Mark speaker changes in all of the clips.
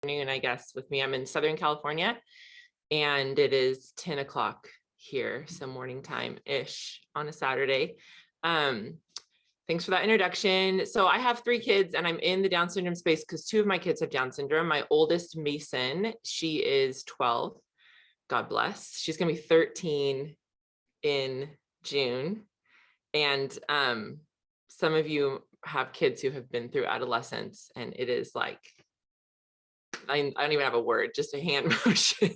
Speaker 1: I guess, with me. I'm in Southern California, and it is 10 o'clock here, so morning time-ish on a Saturday. Thanks for that introduction. So I have 3 kids, and I'm in the Down syndrome space because 2 of my kids have Down syndrome. My oldest, Mason, she is 12. God bless. She's going to be 13 in June. And some of you have kids who have been through adolescence, and it is like, I don't even have a word, just a hand motion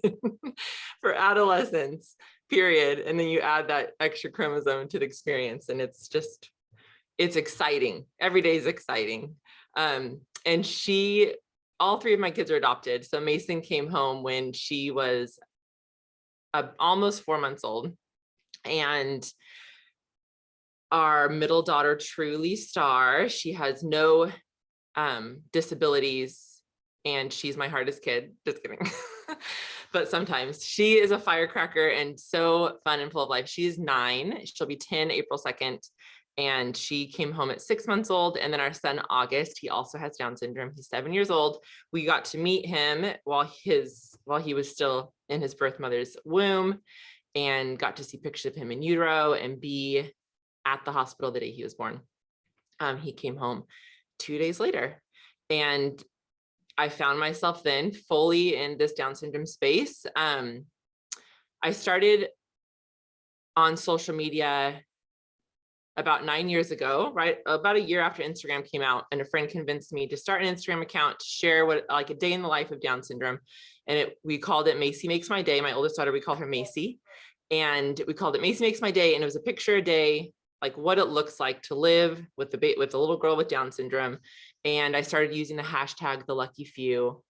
Speaker 1: for adolescence, period. And then you add that extra chromosome to the experience, and it's exciting. Every day is exciting. And all 3 of my kids are adopted. So Mason came home when she was almost 4 months old. And our middle daughter, Truly Star, she has no disabilities, and she's my hardest kid. Just kidding. But sometimes she is a firecracker and so fun and full of life. She's 9. She'll be 10 April 2nd. And she came home at 6 months old. And then our son, August, he also has Down syndrome. He's 7 years old. We got to meet him while he was still in his birth mother's womb, and got to see pictures of him in utero and be at the hospital the day he was born. He came home 2 days later, and I found myself then fully in this Down syndrome space. I started on social media about 9 years ago, right? About a year after Instagram came out, and a friend convinced me to start an Instagram account to share like a day in the life of Down syndrome. And we called it Macy Makes My Day. My oldest daughter, we call her Macy. And we called it Macy Makes My Day. And it was a picture a day, like what it looks like to live with a little girl with Down syndrome. And I started using the hashtag the lucky few,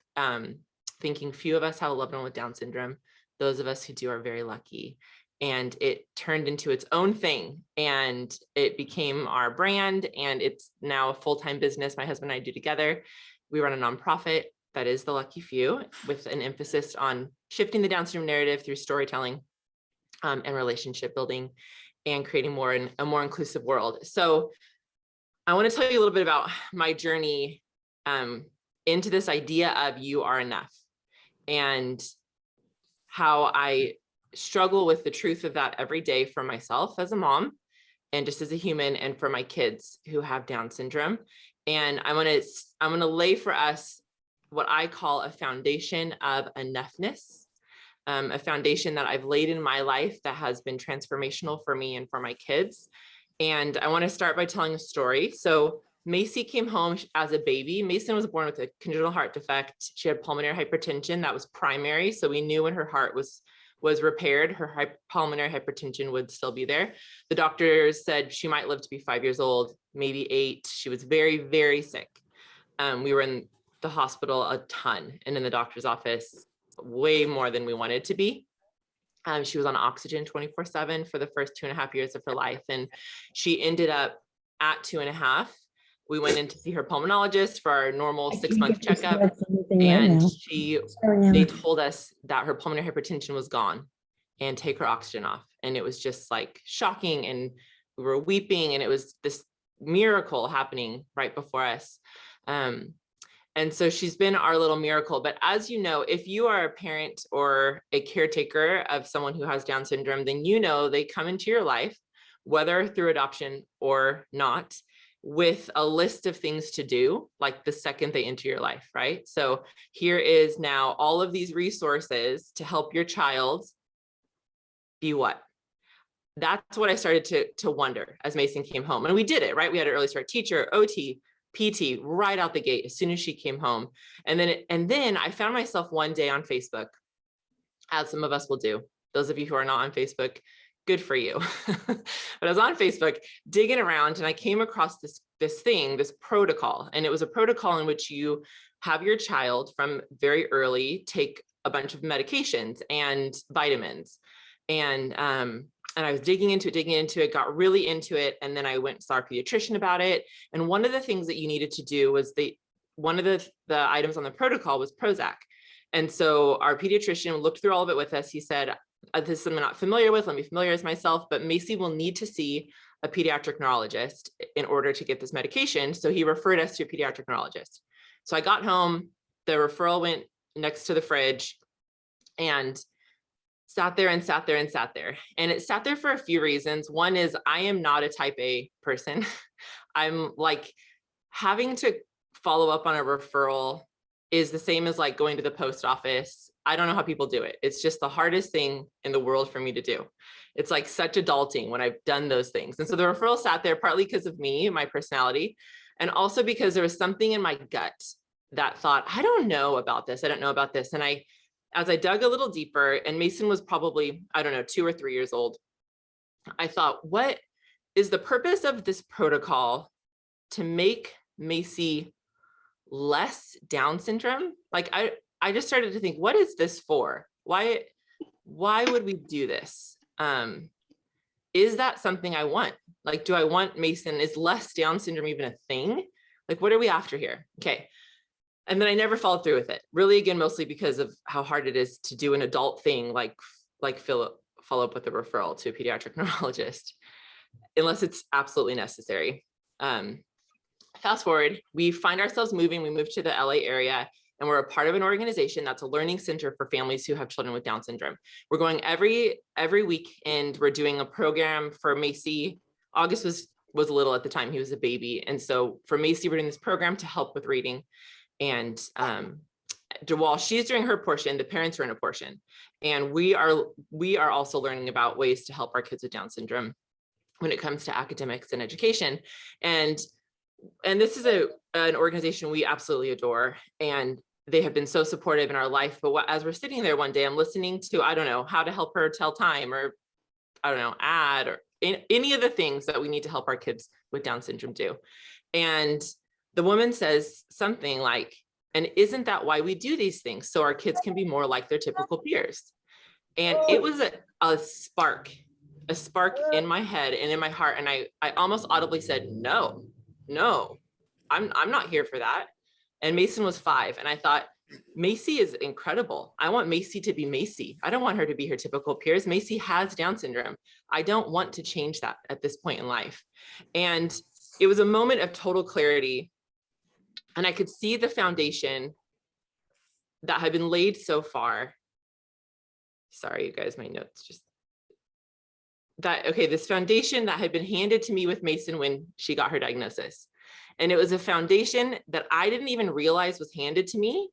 Speaker 1: thinking few of us have a loved one with Down syndrome. Those of us who do are very lucky. And it turned into its own thing, and it became our brand, and it's now a full-time business my husband and I do together. We run a nonprofit that is the Lucky Few, with an emphasis on shifting the Down syndrome narrative through storytelling and relationship building, and creating a more inclusive world. So I want to tell you a little bit about my journey into this idea of you are enough, and how I struggle with the truth of that every day for myself as a mom, and just as a human, and for my kids who have Down syndrome. And I'm going to lay for us what I call a foundation of enoughness, a foundation that I've laid in my life that has been transformational for me and for my kids. And I want to start by telling a story. So Macy came home as a baby. Mason was born with a congenital heart defect. She had pulmonary hypertension that was primary. So we knew when her heart was repaired, her pulmonary hypertension would still be there. The doctors said she might live to be 5 years old, maybe 8. She was very, very sick. We were in the hospital a ton, and in the doctor's office way more than we wanted to be. She was on oxygen 24/7 for the first 2.5 years of her life. And she ended up at 2.5. We went in to see her pulmonologist for our normal 6-month checkup, and they told us that her pulmonary hypertension was gone and take her oxygen off. And it was just like shocking, and we were weeping, and it was this miracle happening right before us. And so she's been our little miracle. But as you know, if you are a parent or a caretaker of someone who has Down syndrome, then you know they come into your life, whether through adoption or not, with a list of things to do, like the second they enter your life, right? So here is now all of these resources to help your child be what? That's what I started to wonder as Mason came home. And we did it, right? We had an early start teacher, OT, PT right out the gate as soon as she came home. And then I found myself one day on Facebook, as some of us will do. Those of you who are not on Facebook, good for you. But I was on Facebook digging around, and I came across this protocol. And it was a protocol in which you have your child from very early take a bunch of medications and vitamins. And I was digging into it, got really into it. And then I went and saw our pediatrician about it. And one of the things that you needed to do was one of the items on the protocol was Prozac. And so our pediatrician looked through all of it with us. He said, this is something I'm not familiar with. Let me familiarize myself, but Macy will need to see a pediatric neurologist in order to get this medication. So he referred us to a pediatric neurologist. So I got home, the referral went next to the fridge and sat there and sat there and sat there. And it sat there for a few reasons. One is I am not a type A person. I'm like, having to follow up on a referral is the same as like going to the post office. I don't know how people do it. It's just the hardest thing in the world for me to do. It's like such adulting when I've done those things. And so the referral sat there partly because of me, my personality, and also because there was something in my gut that thought, I don't know about this. I don't know about this. And as I dug a little deeper, and Mason was probably, I don't know, 2 or 3 years old, I thought, what is the purpose of this protocol to make Macy less Down syndrome? Like I just started to think, what is this for? Why would we do this? Is that something I want? Like, do I want Mason? Is less Down syndrome even a thing? Like, what are we after here? Okay. And then I never followed through with it. Really, again, mostly because of how hard it is to do an adult thing, like follow up with a referral to a pediatric neurologist, unless it's absolutely necessary. Fast forward, we find ourselves moving. We moved to the LA area, and we're a part of an organization that's a learning center for families who have children with Down syndrome. We're going every week, and we're doing a program for Macy. August was little at the time; he was a baby, and so for Macy, we're doing this program to help with reading. And while she's doing her portion, the parents are in a portion, and we are also learning about ways to help our kids with Down syndrome when it comes to academics and education. And this is an organization we absolutely adore, and they have been so supportive in our life. But as we're sitting there one day, I'm listening to, I don't know, how to help her tell time, or I don't know, ad, or any of the things that we need to help our kids with Down syndrome do. And the woman says something like, and isn't that why we do these things? So our kids can be more like their typical peers. And it was a spark in my head and in my heart. And I almost audibly said, no, I'm not here for that. And Mason was 5. And I thought, Macy is incredible. I want Macy to be Macy. I don't want her to be her typical peers. Macy has Down syndrome. I don't want to change that at this point in life. And it was a moment of total clarity. And I could see the foundation that had been laid so far. Sorry, you guys, my notes just that. Okay, this foundation that had been handed to me with Mason when she got her diagnosis. And it was a foundation that I didn't even realize was handed to me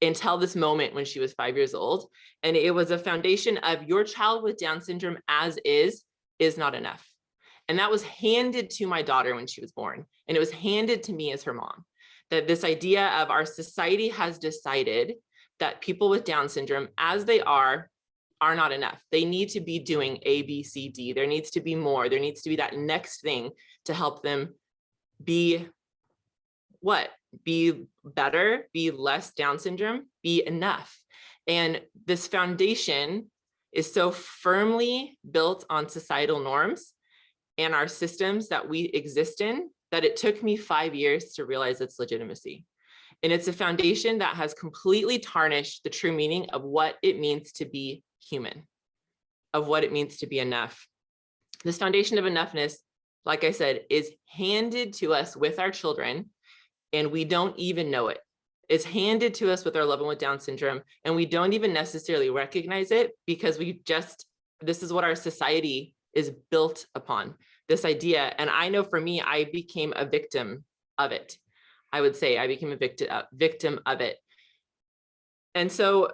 Speaker 1: until this moment when she was 5 years old. And it was a foundation of your child with Down syndrome as is not enough. And that was handed to my daughter when she was born. And it was handed to me as her mom. That this idea of our society has decided that people with Down syndrome, as they are not enough. They need to be doing A, B, C, D. There needs to be more. There needs to be that next thing to help them be what? Be better, be less Down syndrome, be enough. And this foundation is so firmly built on societal norms and our systems that we exist in, that it took me 5 years to realize its legitimacy. And it's a foundation that has completely tarnished the true meaning of what it means to be human, of what it means to be enough. This foundation of enoughness, like I said, is handed to us with our children, and we don't even know it. It's handed to us with our loved one with Down syndrome, and we don't even necessarily recognize it because this is what our society is built upon. This idea. And I know for me, I became a victim of it. I would say I became a victim of it. And so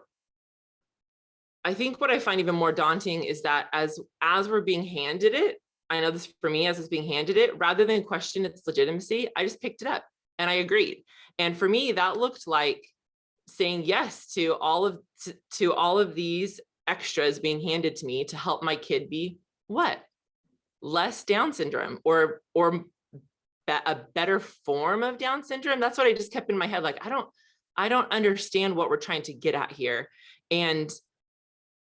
Speaker 1: I think what I find even more daunting is that as we're being handed it, I know this for me, as it's being handed it, rather than question its legitimacy, I just picked it up and I agreed. And for me, that looked like saying yes to all of these extras being handed to me to help my kid be what? Less Down syndrome, or a better form of Down syndrome. That's what I just kept in my head. Like, I don't understand what we're trying to get at here. And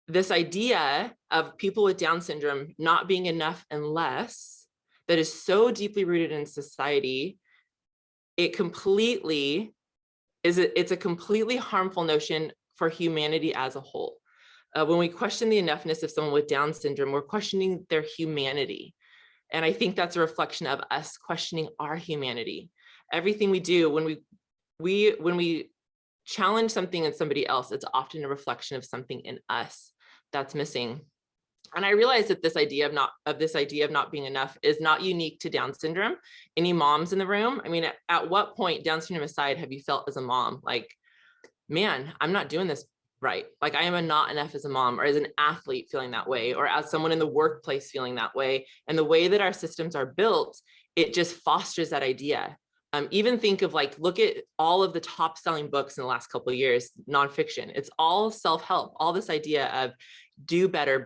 Speaker 1: this idea of people with Down syndrome not being enough and less, that is so deeply rooted in society, it's a completely harmful notion for humanity as a whole. When we question the enoughness of someone with Down syndrome, we're questioning their humanity. And I think that's a reflection of us questioning our humanity. Everything we do when we challenge something in somebody else, it's often a reflection of something in us that's missing. And I realized that this idea of not being enough is not unique to Down syndrome. Any moms in the room? I mean, at what point, Down syndrome aside, have you felt as a mom like, man, I'm not doing this right? Like, I am not enough as a mom, or as an athlete feeling that way, or as someone in the workplace feeling that way. And the way that our systems are built, it just fosters that idea. Even think of like, look at all of the top selling books in the last couple of years, nonfiction. It's all self-help, all this idea of do better,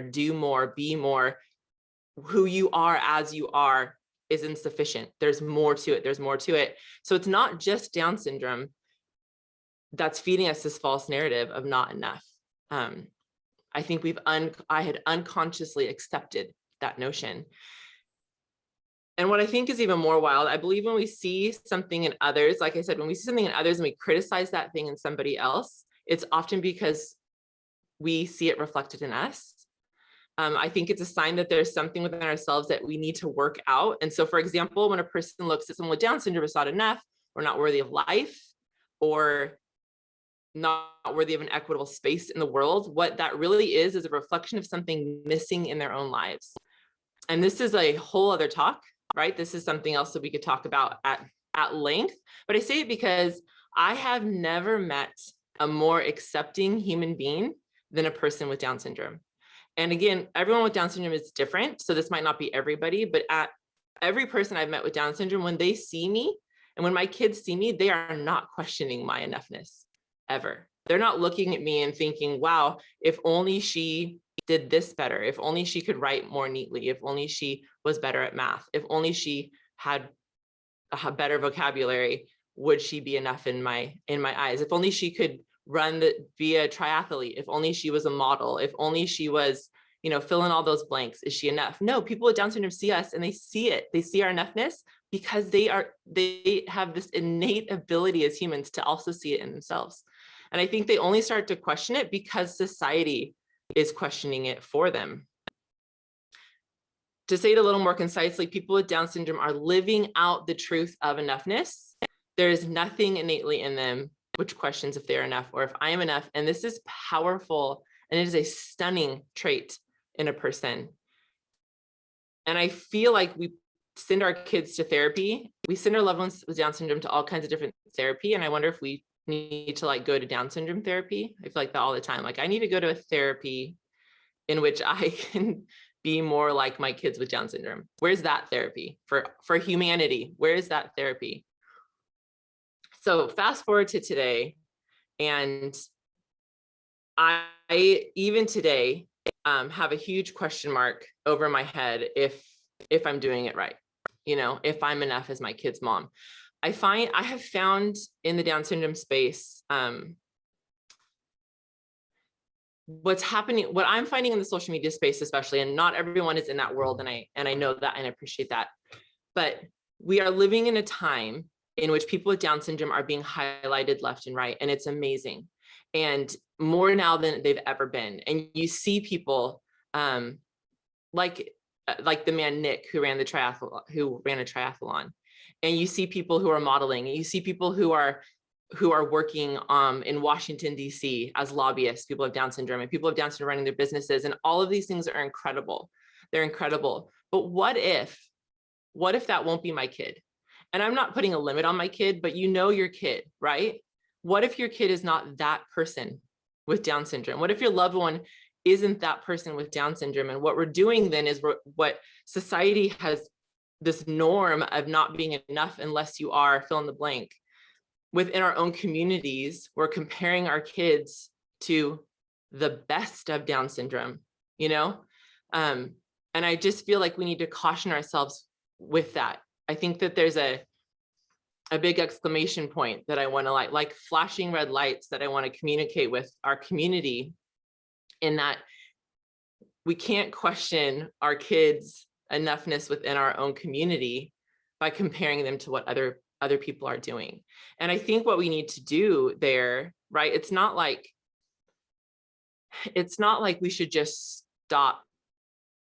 Speaker 1: do more, be more. Who you are as you are is insufficient. There's more to it. There's more to it. So it's not just Down syndrome that's feeding us this false narrative of not enough. I think I had unconsciously accepted that notion. And what I think is even more wild, I believe when we see something in others, like I said, when we see something in others and we criticize that thing in somebody else, it's often because we see it reflected in us. I think it's a sign that there's something within ourselves that we need to work out. And so, for example, when a person looks at someone with Down syndrome as not enough, or not worthy of life, or not worthy of an equitable space in the world, what that really is a reflection of something missing in their own lives. And this is a whole other talk, right? This is something else that we could talk about at length, but I say it because I have never met a more accepting human being than a person with Down syndrome. And again, everyone with Down syndrome is different, so this might not be everybody, but at every person I've met with Down syndrome, when they see me and when my kids see me, they are not questioning my enoughness ever. They're not looking at me and thinking, wow, if only she did this better, if only she could write more neatly, if only she was better at math, if only she had a better vocabulary, would she be enough in my eyes? If only she could be a triathlete, if only she was a model, if only she was, fill in all those blanks, is she enough? No, people with Down syndrome see us and they see it. They see our enoughness because they have this innate ability as humans to also see it in themselves. And I think they only start to question it because society is questioning it for them. To say it a little more concisely, people with Down syndrome are living out the truth of enoughness. There is nothing innately in them which questions if they're enough or if I am enough. And this is powerful, and it is a stunning trait in a person. And I feel like we send our kids to therapy. We send our loved ones with Down syndrome to all kinds of different therapy. And I wonder if we need to go to Down syndrome therapy. I feel like that all the time. Like, I need to go to a therapy in which I can be more like my kids with Down syndrome. Where's that therapy for humanity? Where is that therapy? So fast forward to today, and I even today have a huge question mark over my head if I'm doing it right, if I'm enough as my kid's mom. I have found in the Down syndrome space, what I'm finding in the social media space, especially, and not everyone is in that world, and I know that and I appreciate that, but we are living in a time in which people with Down syndrome are being highlighted left and right, and it's amazing, and more now than they've ever been. And you see people like the man Nick who ran a triathlon, and you see people who are modeling, and you see people who are working in Washington, D.C. as lobbyists, people have Down syndrome, and people have Down syndrome running their businesses. And all of these things are incredible. They're incredible. But what if that won't be my kid? And I'm not putting a limit on my kid, but your kid, right? What if your kid is not that person with Down syndrome? What if your loved one isn't that person with Down syndrome? And what we're doing then is what society has this norm of not being enough unless you are fill in the blank. Within our own communities, we're comparing our kids to the best of Down syndrome, and I just feel like we need to caution ourselves with that. I think that there's a big exclamation point that I want to like flashing red lights that I want to communicate with our community, in that we can't question our kids' enoughness within our own community by comparing them to what other people are doing. And I think what we need to do there, right? It's not like we should just stop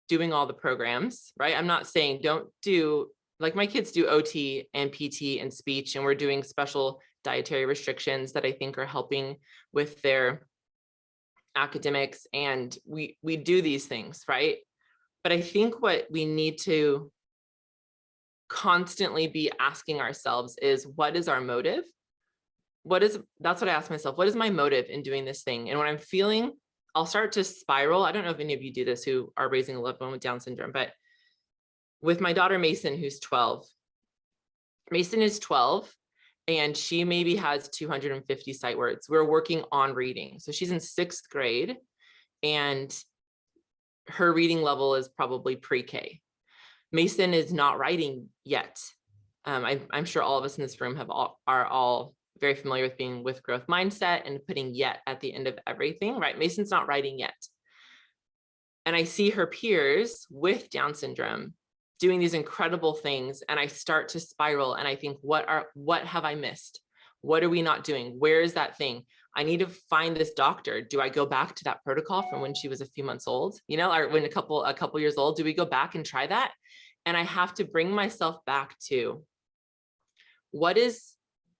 Speaker 1: doing all the programs, right? I'm not saying don't do, like, my kids do OT and PT and speech, and we're doing special dietary restrictions that I think are helping with their academics. And we do these things, right? But I think what we need to constantly be asking ourselves is, what is our motive? That's what I ask myself. What is my motive in doing this thing? And when I'm feeling, I'll start to spiral. I don't know if any of you do this who are raising a loved one with Down syndrome, but with my daughter, Mason, who's 12, Mason is 12 and she maybe has 250 sight words. We're working on reading. So she's in 6th grade and her reading level is probably pre-K. Mason is not writing yet. I'm sure all of us in this room are all very familiar with being with growth mindset and putting yet at the end of everything, right? Mason's not writing yet. And I see her peers with Down syndrome doing these incredible things. And I start to spiral and I think, what have I missed? What are we not doing? Where is that thing? I need to find this doctor. Do I go back to that protocol from when she was a few months old, or when a couple years old? Do we go back and try that? And I have to bring myself back to, what is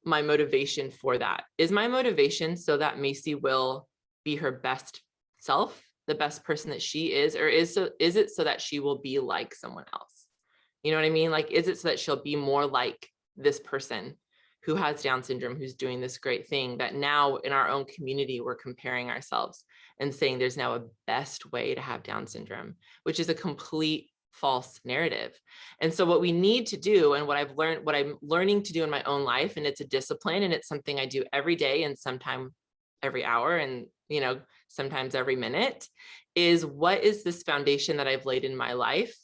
Speaker 1: my motivation for that? Is my motivation so that Macy will be her best self, the best person that she is, or is it so that she will be like someone else? You know what I mean? Like, is it so that she'll be more like this person who has Down syndrome, who's doing this great thing, that now in our own community, we're comparing ourselves and saying there's now a best way to have Down syndrome, which is a complete false narrative. And so what we need to do, and what I'm learning to do in my own life, and it's a discipline and it's something I do every day and sometimes every hour and, sometimes every minute, is, what is this foundation that I've laid in my life?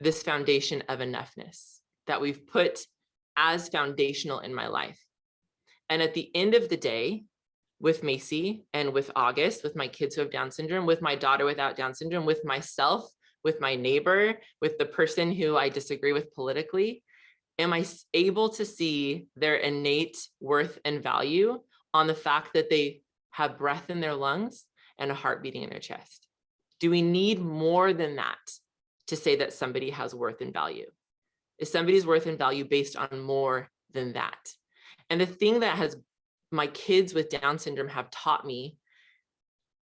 Speaker 1: This foundation of enoughness that we've put as foundational in my life. And at the end of the day, with Macy and with August, with my kids who have Down syndrome, with my daughter without Down syndrome, with myself, with my neighbor, with the person who I disagree with politically, am I able to see their innate worth and value on the fact that they have breath in their lungs and a heart beating in their chest? Do we need more than that to say that somebody has worth and value? Is somebody's worth and value based on more than that? And the thing that my kids with Down syndrome have taught me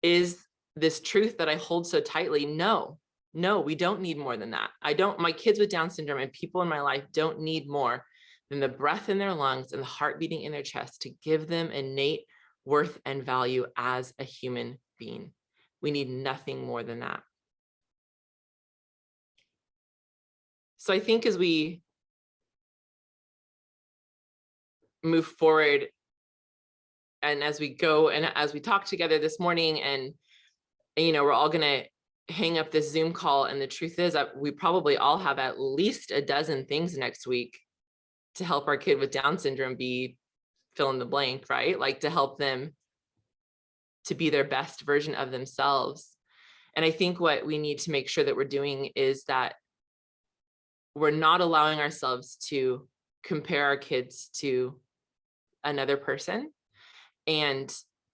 Speaker 1: is this truth that I hold so tightly. No, we don't need more than that. My kids with Down syndrome and people in my life don't need more than the breath in their lungs and the heart beating in their chest to give them innate worth and value as a human being. We need nothing more than that. So I think as we move forward and as we go and as we talk together this morning, and we're all going to hang up this Zoom call, and the truth is that we probably all have at least a dozen things next week to help our kid with Down syndrome be fill in the blank, right? Like, to help them to be their best version of themselves. And I think what we need to make sure that we're doing is that we're not allowing ourselves to compare our kids to another person. And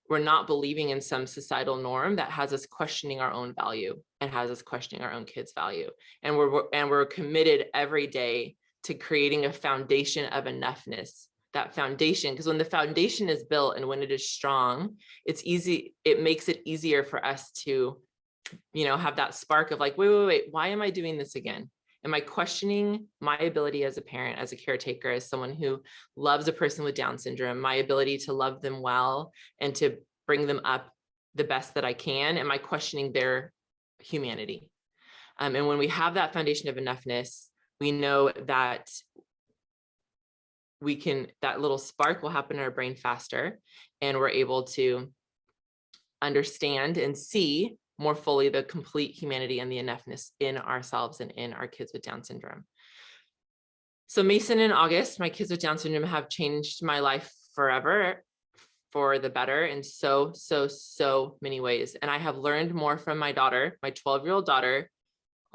Speaker 1: we're not believing in some societal norm that has us questioning our own value and has us questioning our own kids' value. And we're committed every day to creating a foundation of enoughness. That foundation, because when the foundation is built and when it is strong, it makes it easier for us to, have that spark of like, wait, why am I doing this again? Am I questioning my ability as a parent, as a caretaker, as someone who loves a person with Down syndrome, my ability to love them well and to bring them up the best that I can? Am I questioning their humanity? And when we have that foundation of enoughness, we know that that little spark will happen in our brain faster, and we're able to understand and see more fully the complete humanity and the enoughness in ourselves and in our kids with Down syndrome. So Mason and August, my kids with Down syndrome, have changed my life forever for the better in so many ways. And I have learned more from my daughter, my 12-year-old daughter,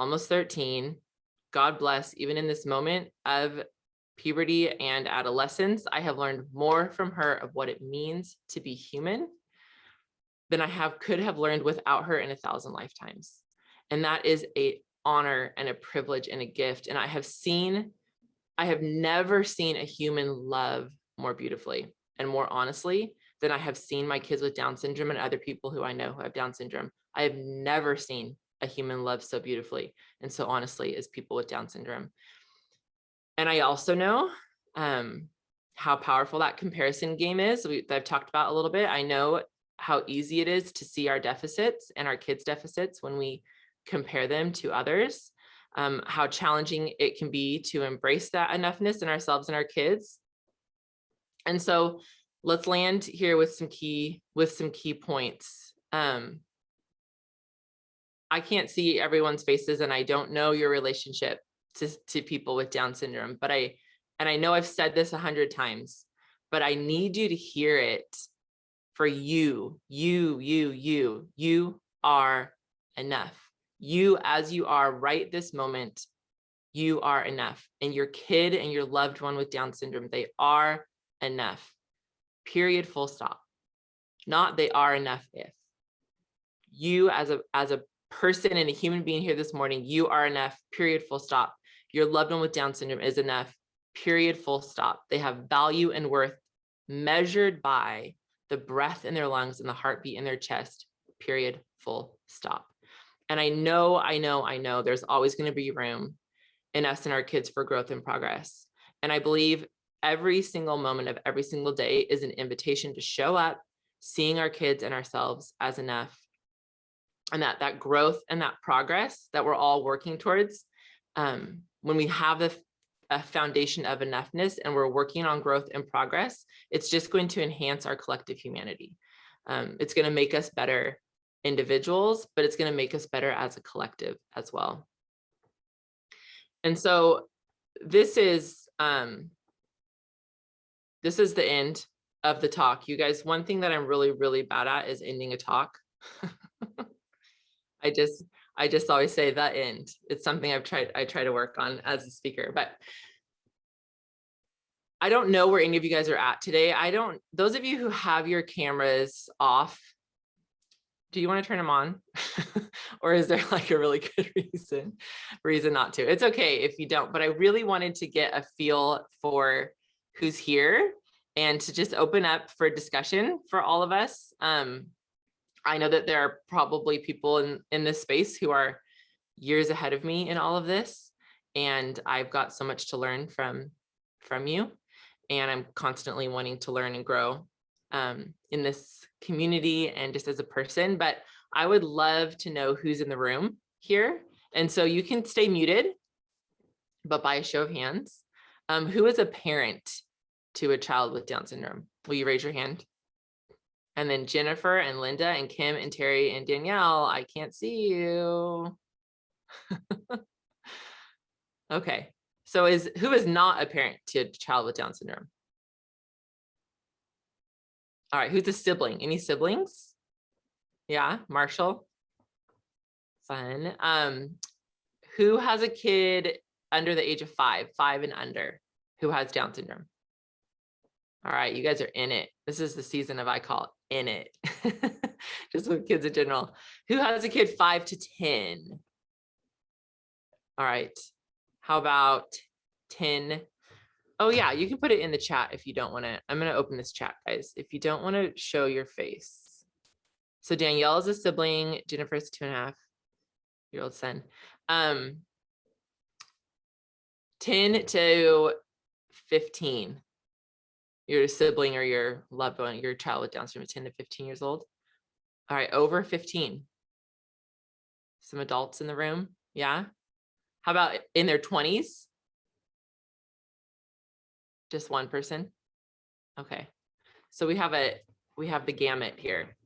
Speaker 1: almost 13. God bless, even in this moment of puberty and adolescence, I have learned more from her of what it means to be human than I could have learned without her in 1,000 lifetimes. And that is an honor and a privilege and a gift. And I have never seen a human love more beautifully and more honestly than I have seen my kids with Down syndrome and other people who I know who have Down syndrome. I have never seen a human love so beautifully and so honestly as people with Down syndrome. And I also know how powerful that comparison game is that I've talked about a little bit. I know how easy it is to see our deficits and our kids' deficits when we compare them to others, how challenging it can be to embrace that enoughness in ourselves and our kids. And so let's land here with some key points. I can't see everyone's faces and I don't know your relationship to people with Down syndrome, but I know I've said this 100 times, but I need you to hear it for you are enough. You, as you are right this moment, you are enough. And your kid and your loved one with Down syndrome, they are enough. Period, full stop. Not they are enough if. You as a person and a human being here this morning, you are enough. Period, full stop. Your loved one with Down syndrome is enough. Period, full stop. They have value and worth measured by the breath in their lungs and the heartbeat in their chest. Period, full stop. And I know there's always going to be room in us and our kids for growth and progress. And I believe every single moment of every single day is an invitation to show up, seeing our kids and ourselves as enough. And that growth and that progress that we're all working towards, when we have a foundation of enoughness and we're working on growth and progress, it's just going to enhance our collective humanity. It's going to make us better individuals, but it's going to make us better as a collective as well. And so this is the end of the talk. You guys, one thing that I'm really, really bad at is ending a talk. I just always say the end. It's something I try to work on as a speaker, but I don't know where any of you guys are at today. Those of you who have your cameras off, do you want to turn them on? Or is there like a really good reason not to? It's okay if you don't, but I really wanted to get a feel for who's here and to just open up for discussion for all of us. I know that there are probably people in this space who are years ahead of me in all of this, and I've got so much to learn from you, and I'm constantly wanting to learn and grow in this community and just as a person. But I would love to know who's in the room here, and so you can stay muted, but by a show of hands, who is a parent to a child with Down syndrome? Will you raise your hand? And then Jennifer and Linda and Kim and Terry and Danielle, I can't see you. Okay, so who is not a parent to a child with Down syndrome? All right, who's a sibling? Any siblings? Yeah, Marshall. Fun. Who has a kid under the age of 5 and under, who has Down syndrome? All right, you guys are in it. This is the season of, I call it in it, just with kids in general. Who has a kid 5 to 10? All right, how about 10? Oh yeah, you can put it in the chat if you don't want to. I'm going to open this chat, guys, if you don't want to show your face. So Danielle is a sibling. Jennifer's 2.5-year-old son. 10 to 15. Your sibling or your loved one, your child with Down syndrome, 10 to 15 years old. All right, over 15. Some adults in the room. Yeah. How about in their 20s? Just one person. Okay. So we have the gamut here.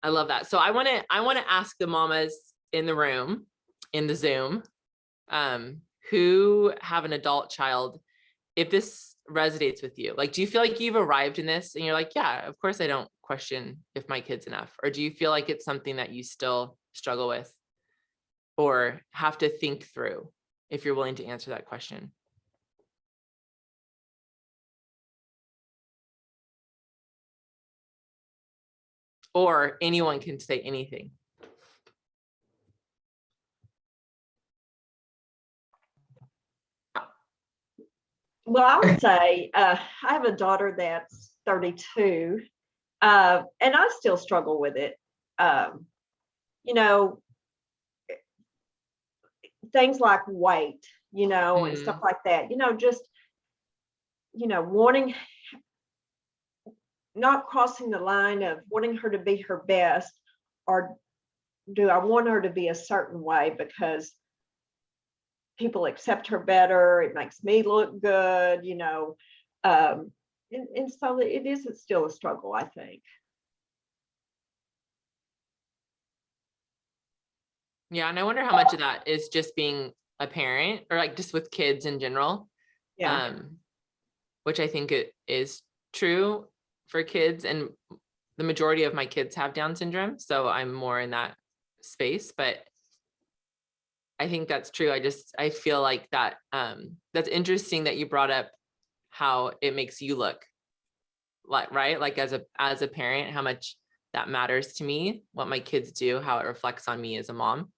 Speaker 1: I love that. So I want to ask the mamas in the room, in the Zoom, who have an adult child, if this resonates with you. Like, do you feel like you've arrived in this and you're like, yeah, of course I don't question if my kid's enough? Or do you feel like it's something that you still struggle with or have to think through, if you're willing to answer that question? Or anyone can say anything.
Speaker 2: Well, I would say I have a daughter that's 32, and I still struggle with it. You know, things like weight, and stuff
Speaker 1: Mm,
Speaker 2: like that. Just wanting, not crossing the line of wanting her to be her best, or do I want her to be a certain way because people accept her better, it makes me look good, and so it is still a struggle, I think.
Speaker 1: yeah, and I wonder how much of that is just being a parent or like just with kids in general.
Speaker 2: Yeah.
Speaker 1: Um, which I think it is true for kids, and the majority of my kids have Down syndrome, so I'm more in that space, but I think that's true. I feel like that that's interesting that you brought up how it makes you look like, right? Like as a parent, how much that matters to me, what my kids do, how it reflects on me as a mom.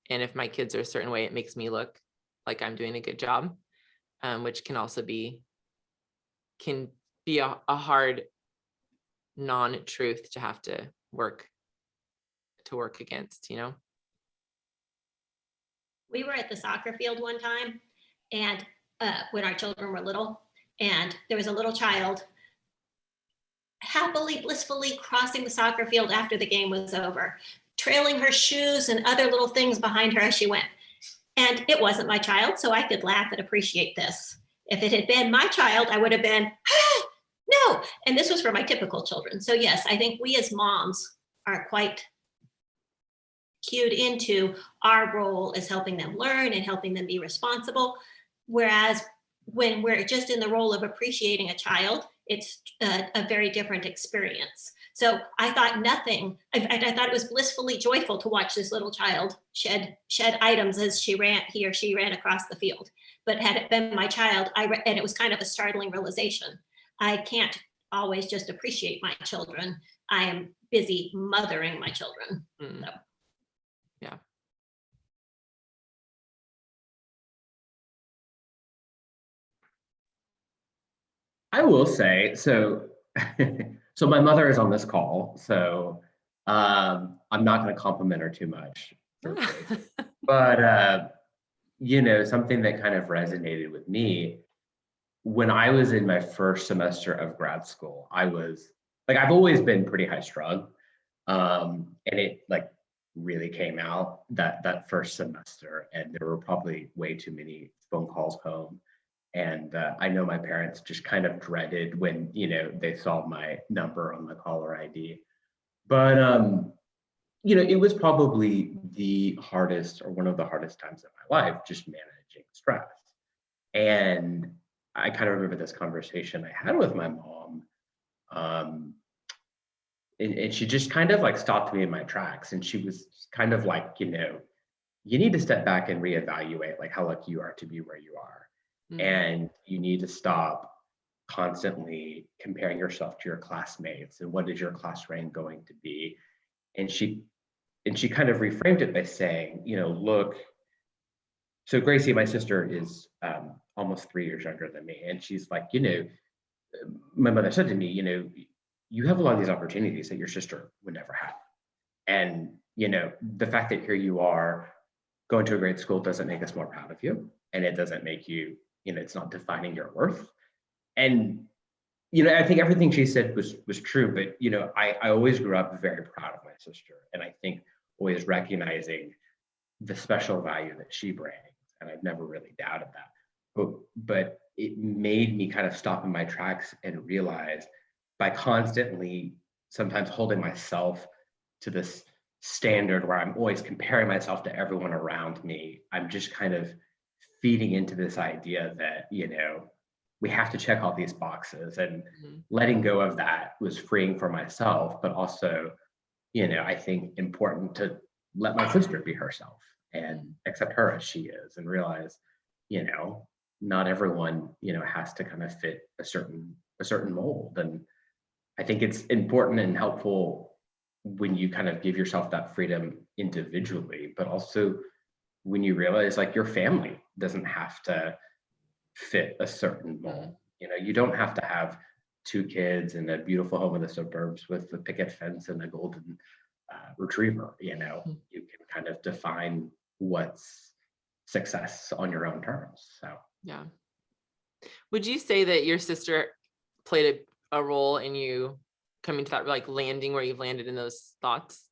Speaker 1: And if my kids are a certain way, it makes me look like I'm doing a good job, which can also can be a hard non-truth to have to work against,
Speaker 3: We were at the soccer field one time, and when our children were little, and there was a little child happily, blissfully crossing the soccer field after the game was over, trailing her shoes and other little things behind her as she went. And it wasn't my child, so I could laugh and appreciate this. If it had been my child, I would have been, ah, no. And this was for my typical children. So yes, I think we as moms are quite cued into our role as helping them learn and helping them be responsible. Whereas when we're just in the role of appreciating a child, it's a very different experience. So I thought nothing, I thought it was blissfully joyful to watch this little child shed items as he or she ran across the field. But had it been my child, and it was kind of a startling realization. I can't always just appreciate my children. I am busy mothering my children.
Speaker 1: Mm.
Speaker 3: So.
Speaker 1: Yeah.
Speaker 4: I will say, so so my mother is on this call, so I'm not going to compliment her too much. But something that kind of resonated with me when I was in my first semester of grad school, I was like, I've always been pretty high strung. And it like really came out that first semester, and there were probably way too many phone calls home. And I know my parents just kind of dreaded when, they saw my number on the caller ID. But, it was probably the hardest or one of the hardest times of my life, just managing stress. And I kind of remember this conversation I had with my mom. Um, and she just kind of like stopped me in my tracks. And she was kind of like, you need to step back and reevaluate like how lucky you are to be where you are. And you need to stop constantly comparing yourself to your classmates and what is your class rank going to be. And she kind of reframed it by saying, look, so Gracie, my sister, is almost 3 years younger than me. And she's like, my mother said to me, you have a lot of these opportunities that your sister would never have. And, the fact that here you are going to a great school doesn't make us more proud of you. And it doesn't make you, it's not defining your worth. And, I think everything she said was true, but, I always grew up very proud of my sister. And I think always recognizing the special value that she brings. And I've never really doubted that. But it made me kind of stop in my tracks and realize by constantly sometimes holding myself to this standard where I'm always comparing myself to everyone around me, I'm just kind of feeding into this idea that, we have to check all these boxes, and letting go of that was freeing for myself, but also, I think important to let my sister be herself and accept her as she is and realize, not everyone, has to kind of fit a certain mold. And I think it's important and helpful when you kind of give yourself that freedom individually, but also when you realize like your family doesn't have to fit a certain mold. You know, you don't have to have 2 kids in a beautiful home in the suburbs with a picket fence and a golden retriever. You know, you can kind of define what's success on your own terms. So
Speaker 1: yeah. Would you say that your sister played a role in you coming to that, like landing where you've landed in those thoughts?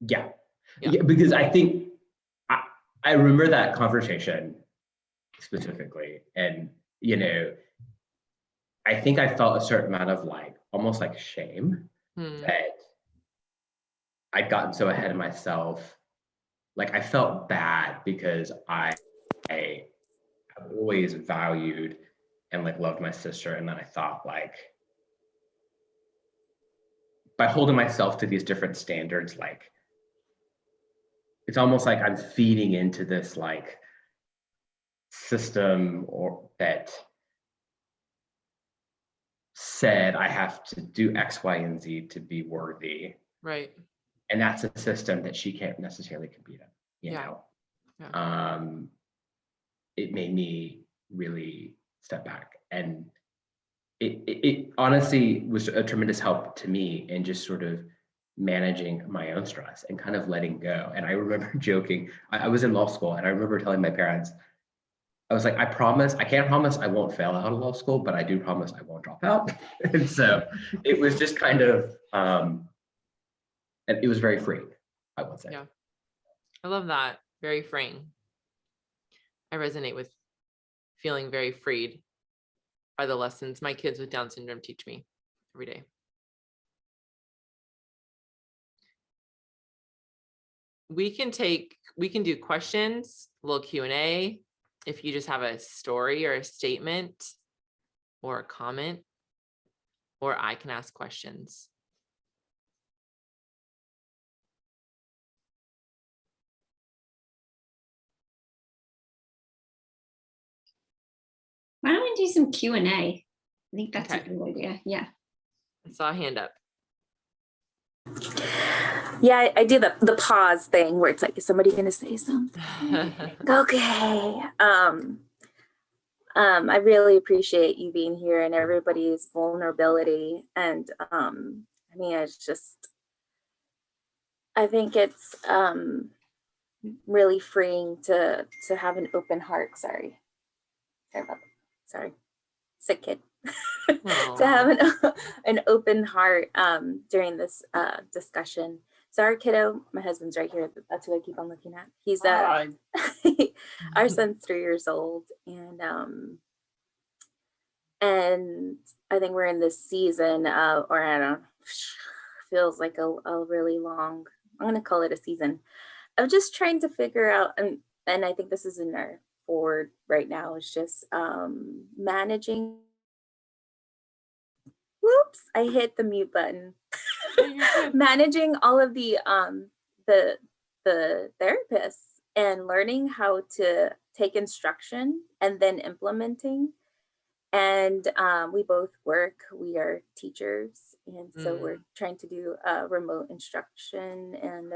Speaker 4: yeah,
Speaker 1: Yeah.
Speaker 4: because I think I remember that conversation specifically, and you know, I think I felt a certain amount of like almost like shame that I'd gotten so ahead of myself. Like I felt bad because I always valued and like loved my sister, and then I thought like by holding myself to these different standards, like it's almost like I'm feeding into this like system or that said I have to do X, Y, and Z to be worthy.
Speaker 1: Right.
Speaker 4: And that's a system that she can't necessarily compete in, you
Speaker 1: Yeah.
Speaker 4: know.
Speaker 1: Yeah.
Speaker 4: It made me really step back, and it honestly was a tremendous help to me in just sort of managing my own stress and kind of letting go. And I remember joking, I was in law school, and I remember telling my parents, I was like, I can't promise I won't fail out of law school, but I do promise I won't drop out. And so it was just kind of, and it was very freeing, I would say.
Speaker 1: Yeah. I love that. Very freeing. I resonate with feeling very freed by the lessons my kids with Down syndrome teach me every day. We can do questions, a little Q&A. If you just have a story or a statement or a comment, or I can ask questions.
Speaker 5: Why don't we do some Q&A? I think that's
Speaker 1: Okay.
Speaker 5: a good idea. Yeah.
Speaker 1: I saw a hand up.
Speaker 6: Yeah, I do the pause thing where it's like, is somebody going to say something? Okay. I really appreciate you being here and everybody's vulnerability. And I mean, I think it's really freeing to have an open heart. Sorry about that. Sorry, sick kid. To have an open heart during this discussion. Sorry, kiddo, my husband's right here. That's who I keep on looking at. He's our son's 3 years old, and I think we're in this season or I don't know, feels like a really long, I'm gonna call it a season of just trying to figure out, and I think this is in our forward right now, is just managing. Whoops, I hit the mute button. Managing all of the therapists and learning how to take instruction and then implementing. And we both work, we are teachers, and so we're trying to do remote instruction, and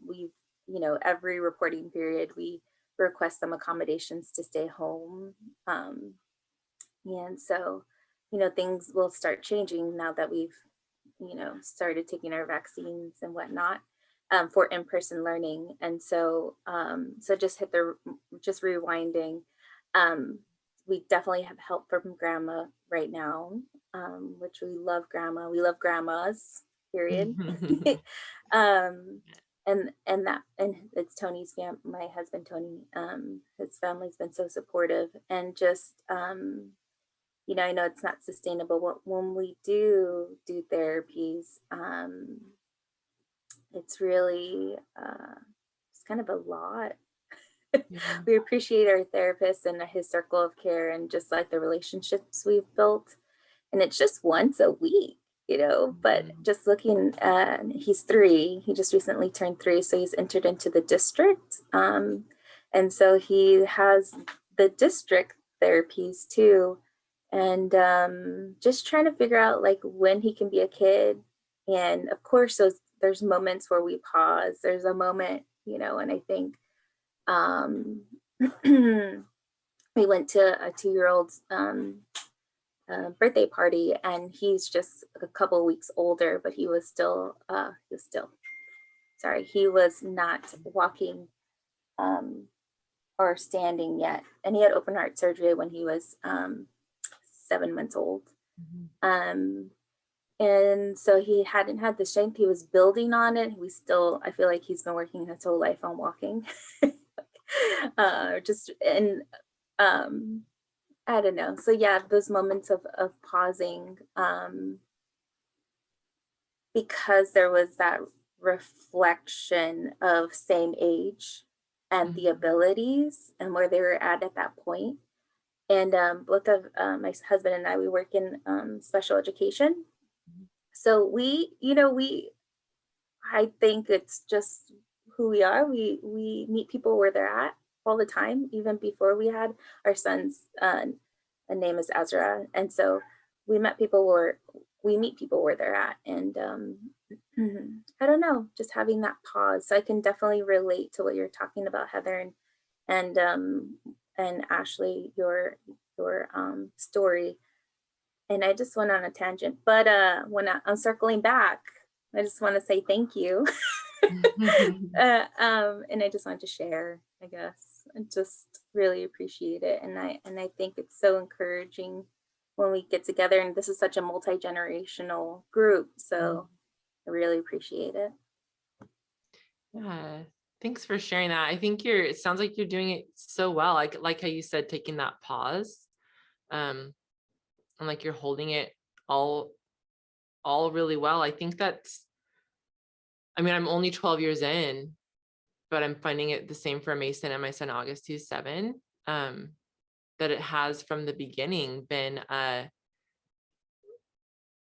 Speaker 6: we've, you know, every reporting period we request some accommodations to stay home, and so, you know, things will start changing now that we've, you know, started taking our vaccines and whatnot for in-person learning. And so so just rewinding, we definitely have help from grandma right now, which we love grandma. We love grandmas, period. And it's Tony's my husband Tony, his family's been so supportive, and just you know, I know it's not sustainable, but when we do therapies, it's really it's kind of a lot. We appreciate our therapist and his circle of care and just like the relationships we've built. And it's just once a week, you know, but just looking at, he's 3, he just recently turned 3. So he's entered into the district. And so he has the district therapies too. And just trying to figure out like when he can be a kid. And of course, there's moments where we pause. There's a moment, you know, and I think we went to a 2-year-old's birthday party, and he's just a couple of weeks older, but he was not walking or standing yet. And he had open heart surgery when he was 7 months old. And so he hadn't had the strength. He was building on it. I feel like he's been working his whole life on walking. I don't know. So yeah, those moments of pausing, because there was that reflection of same age and the abilities and where they were at that point. And both of my husband and I, we work in special education. So I think it's just who we are. We meet people where they're at all the time, even before we had our son's name is Ezra. And so we meet people where they're at. And I don't know, just having that pause. So I can definitely relate to what you're talking about, Heather, and Ashley, your story. And I just went on a tangent, but when I'm circling back, I just want to say thank you. And I just wanted to share, I guess, and just really appreciate it. And I think it's so encouraging when we get together, and this is such a multi-generational group. So I really appreciate it.
Speaker 1: Yeah, thanks for sharing that. I think it sounds like you're doing it so well. Like how you said, taking that pause, and like you're holding it all really well. I think I'm only 12 years in, but I'm finding it the same for Mason and my son August, who's 7, that it has from the beginning been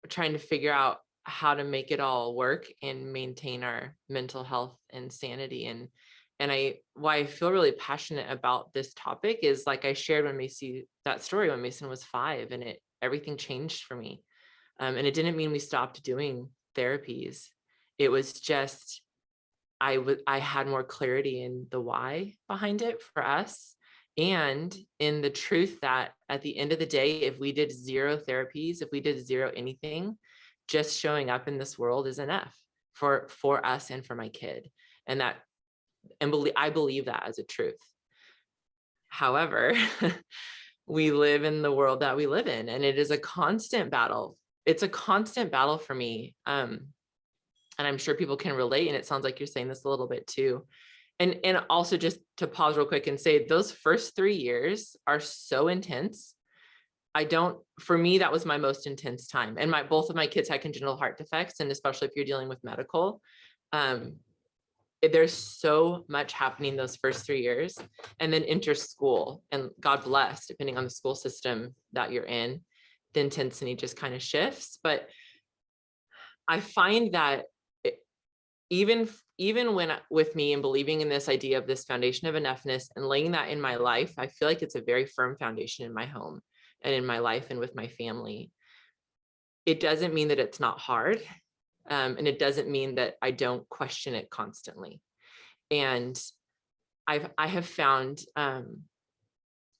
Speaker 1: trying to figure out how to make it all work and maintain our mental health and sanity. And why I feel really passionate about this topic is, like I shared when Mason was 5, and everything changed for me. And it didn't mean we stopped doing therapies. It was just, I had more clarity in the why behind it for us, and in the truth that at the end of the day, if we did 0 therapies, if we did 0 anything, just showing up in this world is enough for us and for my kid. I believe that as a truth. However, we live in the world that we live in, and it is a constant battle. It's a constant battle for me. And I'm sure people can relate. And it sounds like you're saying this a little bit too. And also, just to pause real quick and say, those first 3 years are so intense. For me, that was my most intense time. And both of my kids had congenital heart defects. And especially if you're dealing with medical, there's so much happening those first 3 years, and then enter school, and God bless, depending on the school system that you're in, the intensity just kind of shifts. But I find that even when with me and believing in this idea of this foundation of enoughness and laying that in my life, I feel like it's a very firm foundation in my home and in my life and with my family. It doesn't mean that it's not hard. And it doesn't mean that I don't question it constantly. And I have found,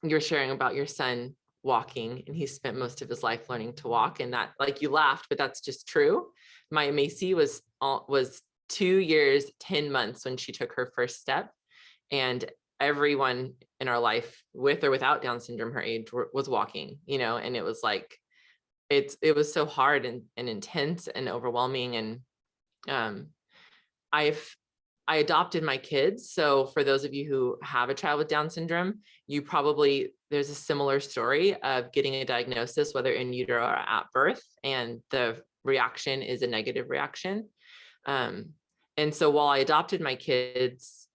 Speaker 1: you're sharing about your son walking, and he spent most of his life learning to walk, and that, like, you laughed, but that's just true. My Macy was 2 years, 10 months when she took her first step, and everyone in our life, with or without Down syndrome, her age, was walking, and it was like, it was so hard and intense and overwhelming. And I adopted my kids. So for those of you who have a child with Down syndrome, there's a similar story of getting a diagnosis, whether in utero or at birth, and the reaction is a negative reaction. And so while I adopted my kids,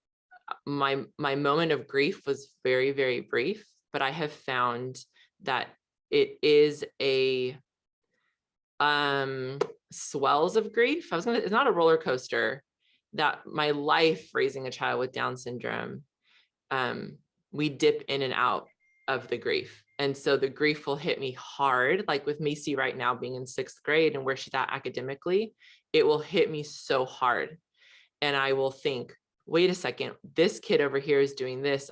Speaker 1: my moment of grief was very, very brief, but I have found that it is a swells of grief. It's not a roller coaster. That my life raising a child with Down syndrome, we dip in and out of the grief. And so the grief will hit me hard, like with Macy right now being in 6th grade and where she's at academically, it will hit me so hard. And I will think, wait a second, this kid over here is doing this.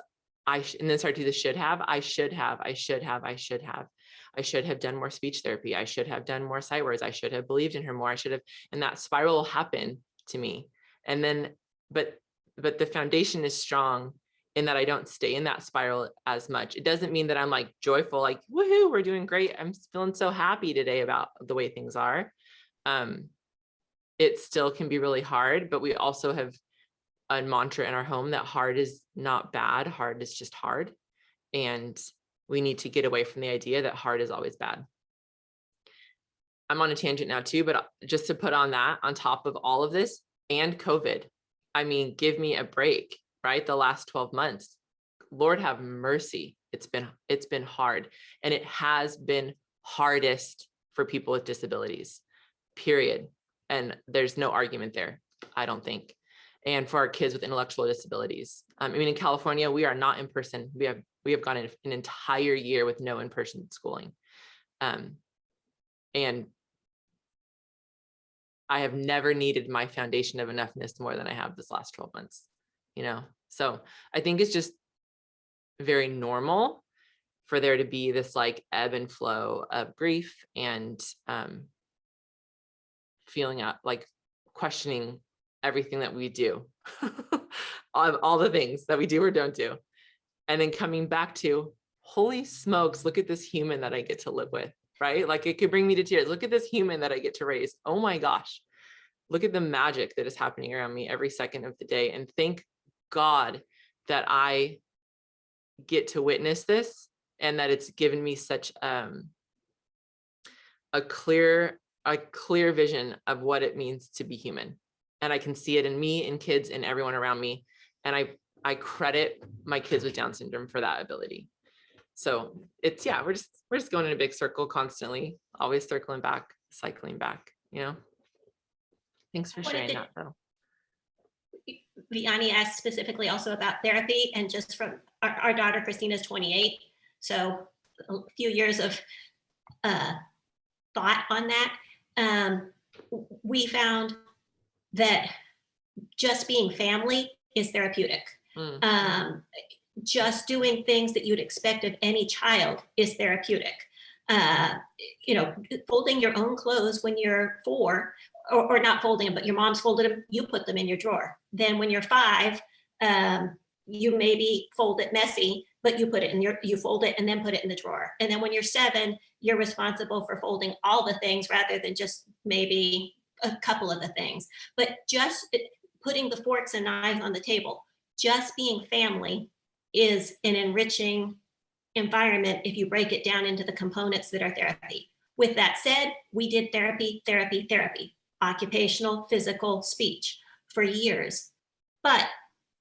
Speaker 1: and then start to do the should have. I should have done more speech therapy. I should have done more sight words. I should have believed in her more. I should have, and that spiral will happen to me. And then, but the foundation is strong in that I don't stay in that spiral as much. It doesn't mean that I'm like joyful, like, woohoo, we're doing great. I'm feeling so happy today about the way things are. It still can be really hard, but we also have a mantra in our home that hard is not bad. Hard is just hard. And we need to get away from the idea that hard is always bad. I'm on a tangent now too, but just to put on that on top of all of this and COVID, I mean, give me a break, right? The last 12 months, Lord have mercy. It's been hard, and it has been hardest for people with disabilities, period. And there's no argument there, I don't think. And for our kids with intellectual disabilities. I mean, in California, we are not in person. We have gone an entire year with no in-person schooling. And I have never needed my foundation of enoughness more than I have this last 12 months, you know? So I think it's just very normal for there to be this like ebb and flow of grief and feeling out, like questioning everything that we do, all the things that we do or don't do. And then coming back to, holy smokes, look at this human that I get to live with, right? Like it could bring me to tears. Look at this human that I get to raise. Oh my gosh. Look at the magic that is happening around me every second of the day. And thank God that I get to witness this and that it's given me such a clear vision of what it means to be human. And I can see it in me and kids and everyone around me. And I credit my kids with Down syndrome for that ability. So it's, yeah, we're just going in a big circle constantly, always circling back, cycling back, you know? Thanks for sharing that though.
Speaker 3: Vianney asked specifically also about therapy, and just from our daughter, Christina's 28. So a few years of thought on that. We found that just being family is therapeutic. Just doing things that you'd expect of any child is therapeutic. You know, folding your own clothes when you're 4, or not folding them, but your mom's folded them, you put them in your drawer. Then when you're 5, you maybe fold it messy, but you put it in you fold it and then put it in the drawer. And then when you're 7, you're responsible for folding all the things rather than just maybe a couple of the things. But just putting the forks and knives on the table, just being family is an enriching environment if you break it down into the components that are therapy. With that said, we did therapy, occupational, physical, speech for years, but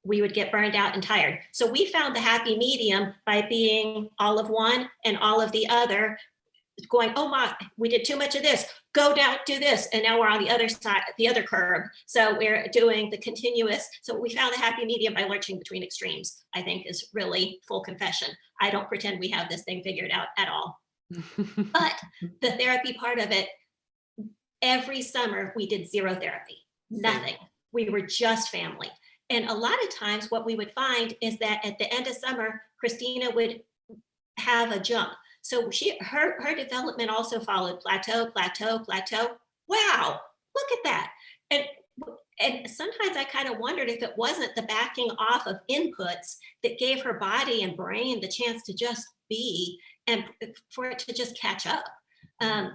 Speaker 3: we would get burned out and tired. So we found the happy medium by being all of one and all of the other, going, oh my, we did too much of this, go down, do this. And now we're on the other side, the other curb. So we're doing the continuous. So we found the happy medium by lurching between extremes, I think is really full confession. I don't pretend we have this thing figured out at all. But the therapy part of it, every summer we did 0 therapy, nothing. We were just family. And a lot of times what we would find is that at the end of summer, Christina would have a jump. So her development also followed plateau. Wow, look at that. And sometimes I kind of wondered if it wasn't the backing off of inputs that gave her body and brain the chance to just be and for it to just catch up.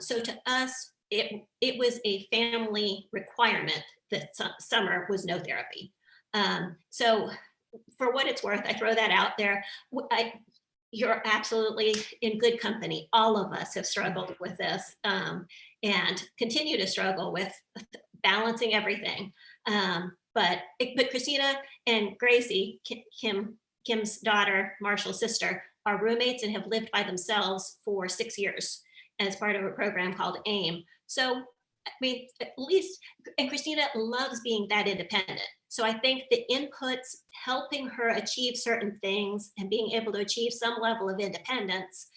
Speaker 3: So to us, it was a family requirement that summer was no therapy. So for what it's worth, I throw that out there. You're absolutely in good company. All of us have struggled with this and continue to struggle with balancing everything. But Christina and Gracie, Kim's daughter, Marshall's sister, are roommates and have lived by themselves for 6 years as part of a program called AIM. So, I mean, at least, and Christina loves being that independent. So I think the inputs helping her achieve certain things and being able to achieve some level of independence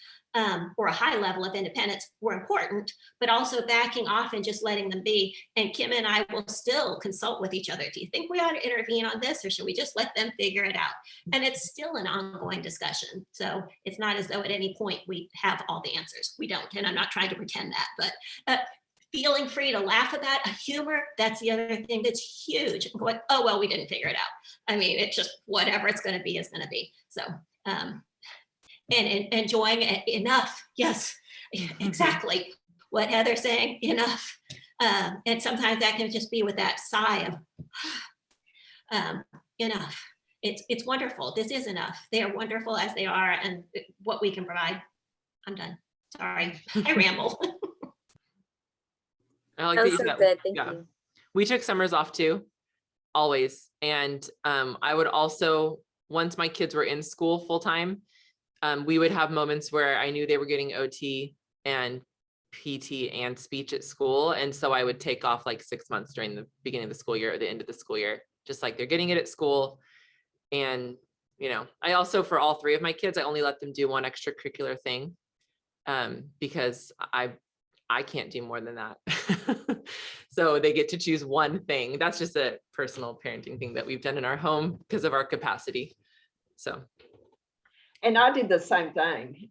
Speaker 3: or a high level of independence were important, but also backing off and just letting them be. And Kim and I will still consult with each other. Do you think we ought to intervene on this, or should we just let them figure it out? And it's still an ongoing discussion. So it's not as though at any point we have all the answers. We don't, and I'm not trying to pretend that, but feeling free to laugh at that, humor, that's the other thing that's huge. Going, oh, well, we didn't figure it out. I mean, it's just whatever it's going to be is going to be. So, and enjoying it enough. Yes, exactly what Heather's saying, enough. And sometimes that can just be with that sigh of enough. It's wonderful. This is enough. They are wonderful as they are, and what we can provide. I'm done. Sorry, I ramble.
Speaker 1: I like
Speaker 6: That was
Speaker 1: you
Speaker 6: so
Speaker 1: said-
Speaker 6: good. Thank
Speaker 1: yeah.
Speaker 6: you.
Speaker 1: We took summers off too, always. And I would also, once my kids were in school full time, we would have moments where I knew they were getting OT and PT and speech at school. And so I would take off like 6 months during the beginning of the school year or the end of the school year, just like they're getting it at school. And, you know, I also, for all three of my kids, I only let them do one extracurricular thing because I can't do more than that. So they get to choose one thing. That's just a personal parenting thing that we've done in our home because of our capacity. So.
Speaker 2: And I did the same thing.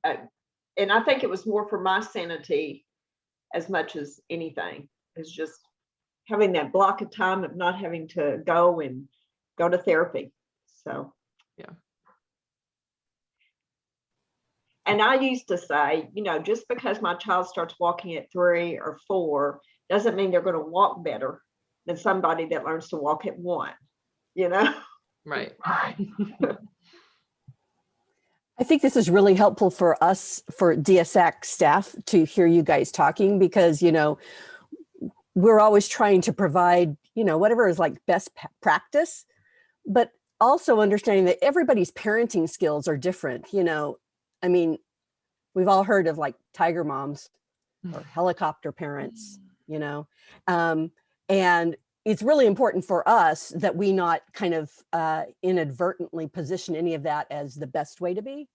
Speaker 2: And I think it was more for my sanity as much as anything. It's just having that block of time of not having to go to therapy. So.
Speaker 1: Yeah.
Speaker 2: And I used to say, you know, just because my child starts walking at 3 or 4 doesn't mean they're going to walk better than somebody that learns to walk at 1, you know?
Speaker 1: Right.
Speaker 7: I think this is really helpful for us, for DSACT staff, to hear you guys talking, because, you know, we're always trying to provide, you know, whatever is like best practice, but also understanding that everybody's parenting skills are different. You know, I mean, we've all heard of like tiger moms or helicopter parents, you know, and it's really important for us that we not kind of inadvertently position any of that as the best way to be.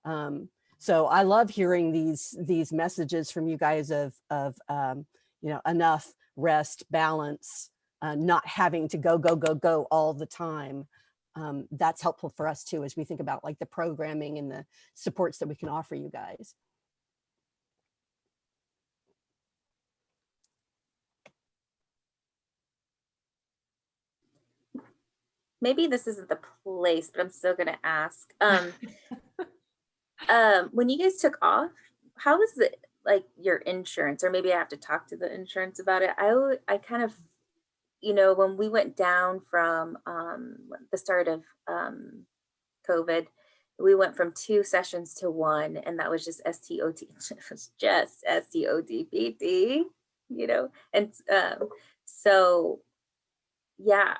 Speaker 7: So I love hearing these messages from you guys of you know, enough, rest, balance, not having to go all the time. That's helpful for us too, as we think about like the programming and the supports that we can offer you guys.
Speaker 6: Maybe this isn't the place, but I'm still gonna ask. When you guys took off, how was it like your insurance? Or maybe I have to talk to the insurance about it. I kind of, you know, when we went down from the start of COVID, we went from 2 sessions to 1, and that was just STOT. It was just STOTPT, you know, and so yeah.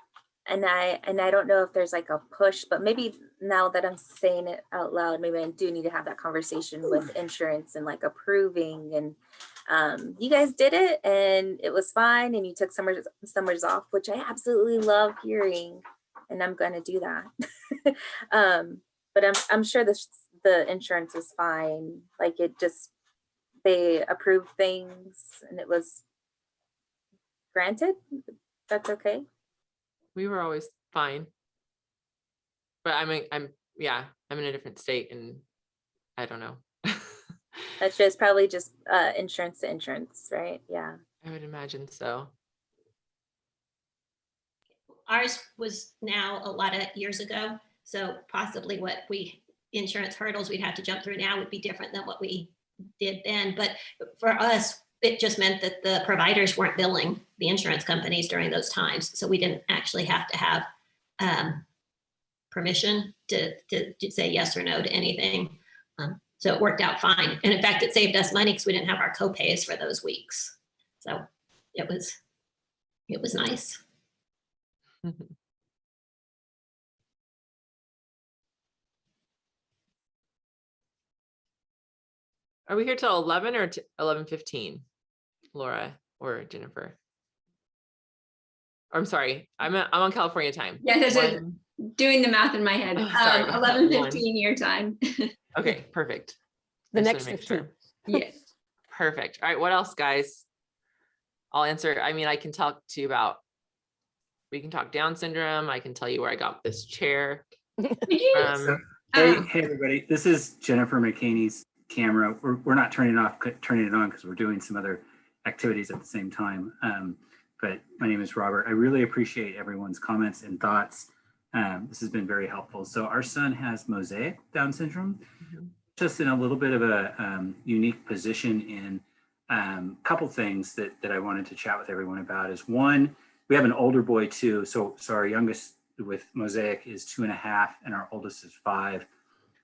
Speaker 6: And I don't know if there's like a push, but maybe now that I'm saying it out loud, maybe I do need to have that conversation with insurance and like approving. And you guys did it and it was fine, and you took summers off, which I absolutely love hearing, and I'm going to do that. But I'm sure the insurance was fine. Like it just, they approved things and it was granted. That's okay.
Speaker 1: We were always fine. But I'm in a different state and I don't know.
Speaker 6: That's just probably just insurance to insurance, right? Yeah.
Speaker 1: I would imagine so.
Speaker 3: Ours was now a lot of years ago. So possibly what insurance hurdles we'd have to jump through now would be different than what we did then. But for us, it just meant that the providers weren't billing the insurance companies during those times. So we didn't actually have to have permission to say yes or no to anything. So it worked out fine. And in fact, it saved us money because we didn't have our co-pays for those weeks. So it was nice.
Speaker 1: Are we here till 11 or 11:15, Laura or Jennifer? I'm sorry, I'm on California time.
Speaker 5: Yeah, there's doing the math in my head.
Speaker 1: Oh, sorry.
Speaker 5: 11:15 your time.
Speaker 1: Okay, perfect.
Speaker 7: The
Speaker 1: I just
Speaker 7: next
Speaker 1: wanna make
Speaker 7: 15.
Speaker 1: sure.
Speaker 5: Yes.
Speaker 1: Perfect. All right, what else, guys? I'll answer. I mean, I can talk to you about, we can talk Down syndrome. I can tell you where I got this chair
Speaker 5: Could you,
Speaker 8: So,
Speaker 1: from.
Speaker 8: hey everybody, this is Jennifer McCaney's camera. We're not turning it off, turning it on because we're doing some other activities at the same time. But my name is Robert. I really appreciate everyone's comments and thoughts. This has been very helpful. So our son has mosaic Down syndrome, just in a little bit of a unique position in a couple things that I wanted to chat with everyone about is one, we have an older boy too. So our youngest with mosaic is 2.5 and our oldest is 5.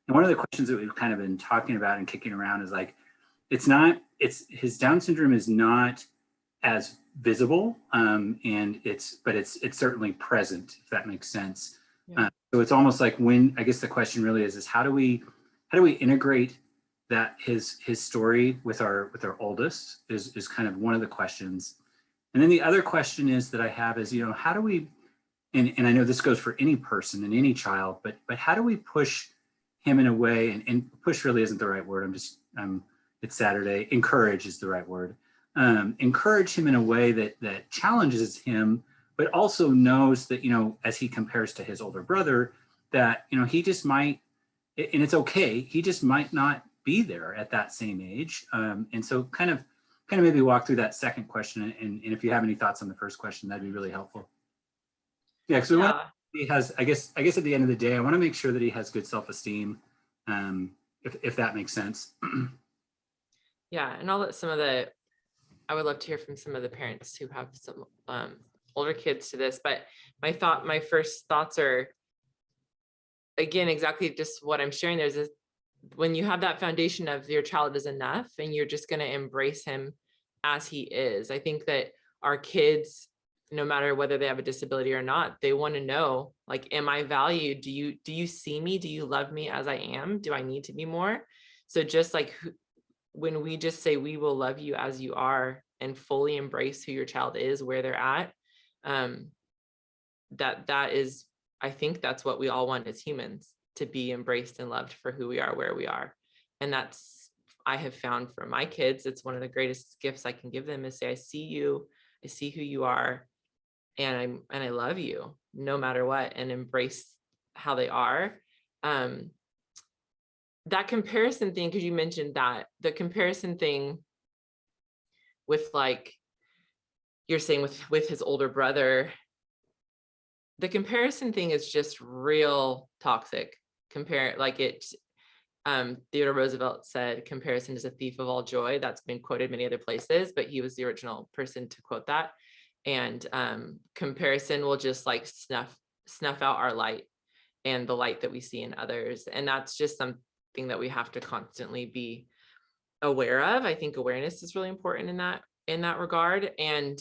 Speaker 8: And one of the questions that we've kind of been talking about and kicking around is like, his Down syndrome is not as visible, but it's certainly present, if that makes sense.
Speaker 1: Yeah.
Speaker 8: So it's almost like I guess the question really is how do we integrate that his story with our oldest is kind of one of the questions. And then the other question is that I have is, how do we, and I know this goes for any person and any child, but how do we push him in a way, and push really isn't the right word. It's Saturday. Encourage is the right word. Encourage him in a way that challenges him, but also knows that, as he compares to his older brother, that, he just might, and it's okay, he just might not be there at that same age. And so kind of maybe walk through that second question. And if you have any thoughts on the first question, that'd be really helpful. Yeah, because we want he has, I guess at the end of the day, I want to make sure that he has good self-esteem, if that makes sense.
Speaker 1: Yeah, and I'll let I would love to hear from some of the parents who have some older kids to this, but my first thoughts are, again, exactly just what I'm sharing. When you have that foundation of your child is enough and you're just going to embrace him as he is. I think that our kids, no matter whether they have a disability or not, they want to know, like, am I valued? Do you see me? Do you love me as I am? Do I need to be more? So just like when we just say, we will love you as you are and fully embrace who your child is, where they're at, that is, I think that's what we all want as humans, to be embraced and loved for who we are, where we are. And that's, I have found for my kids, it's one of the greatest gifts I can give them is say, I see you, I see who you are, and I love you no matter what, and embrace how they are. That comparison thing, because you mentioned that, the comparison thing with, like you're saying with his older brother, the comparison thing is just real toxic. Theodore Roosevelt said, comparison is a thief of all joy. That's been quoted many other places, but he was the original person to quote that. And comparison will just like snuff out our light and the light that we see in others. And that's just something that we have to constantly be aware of. I think awareness is really important in that regard. And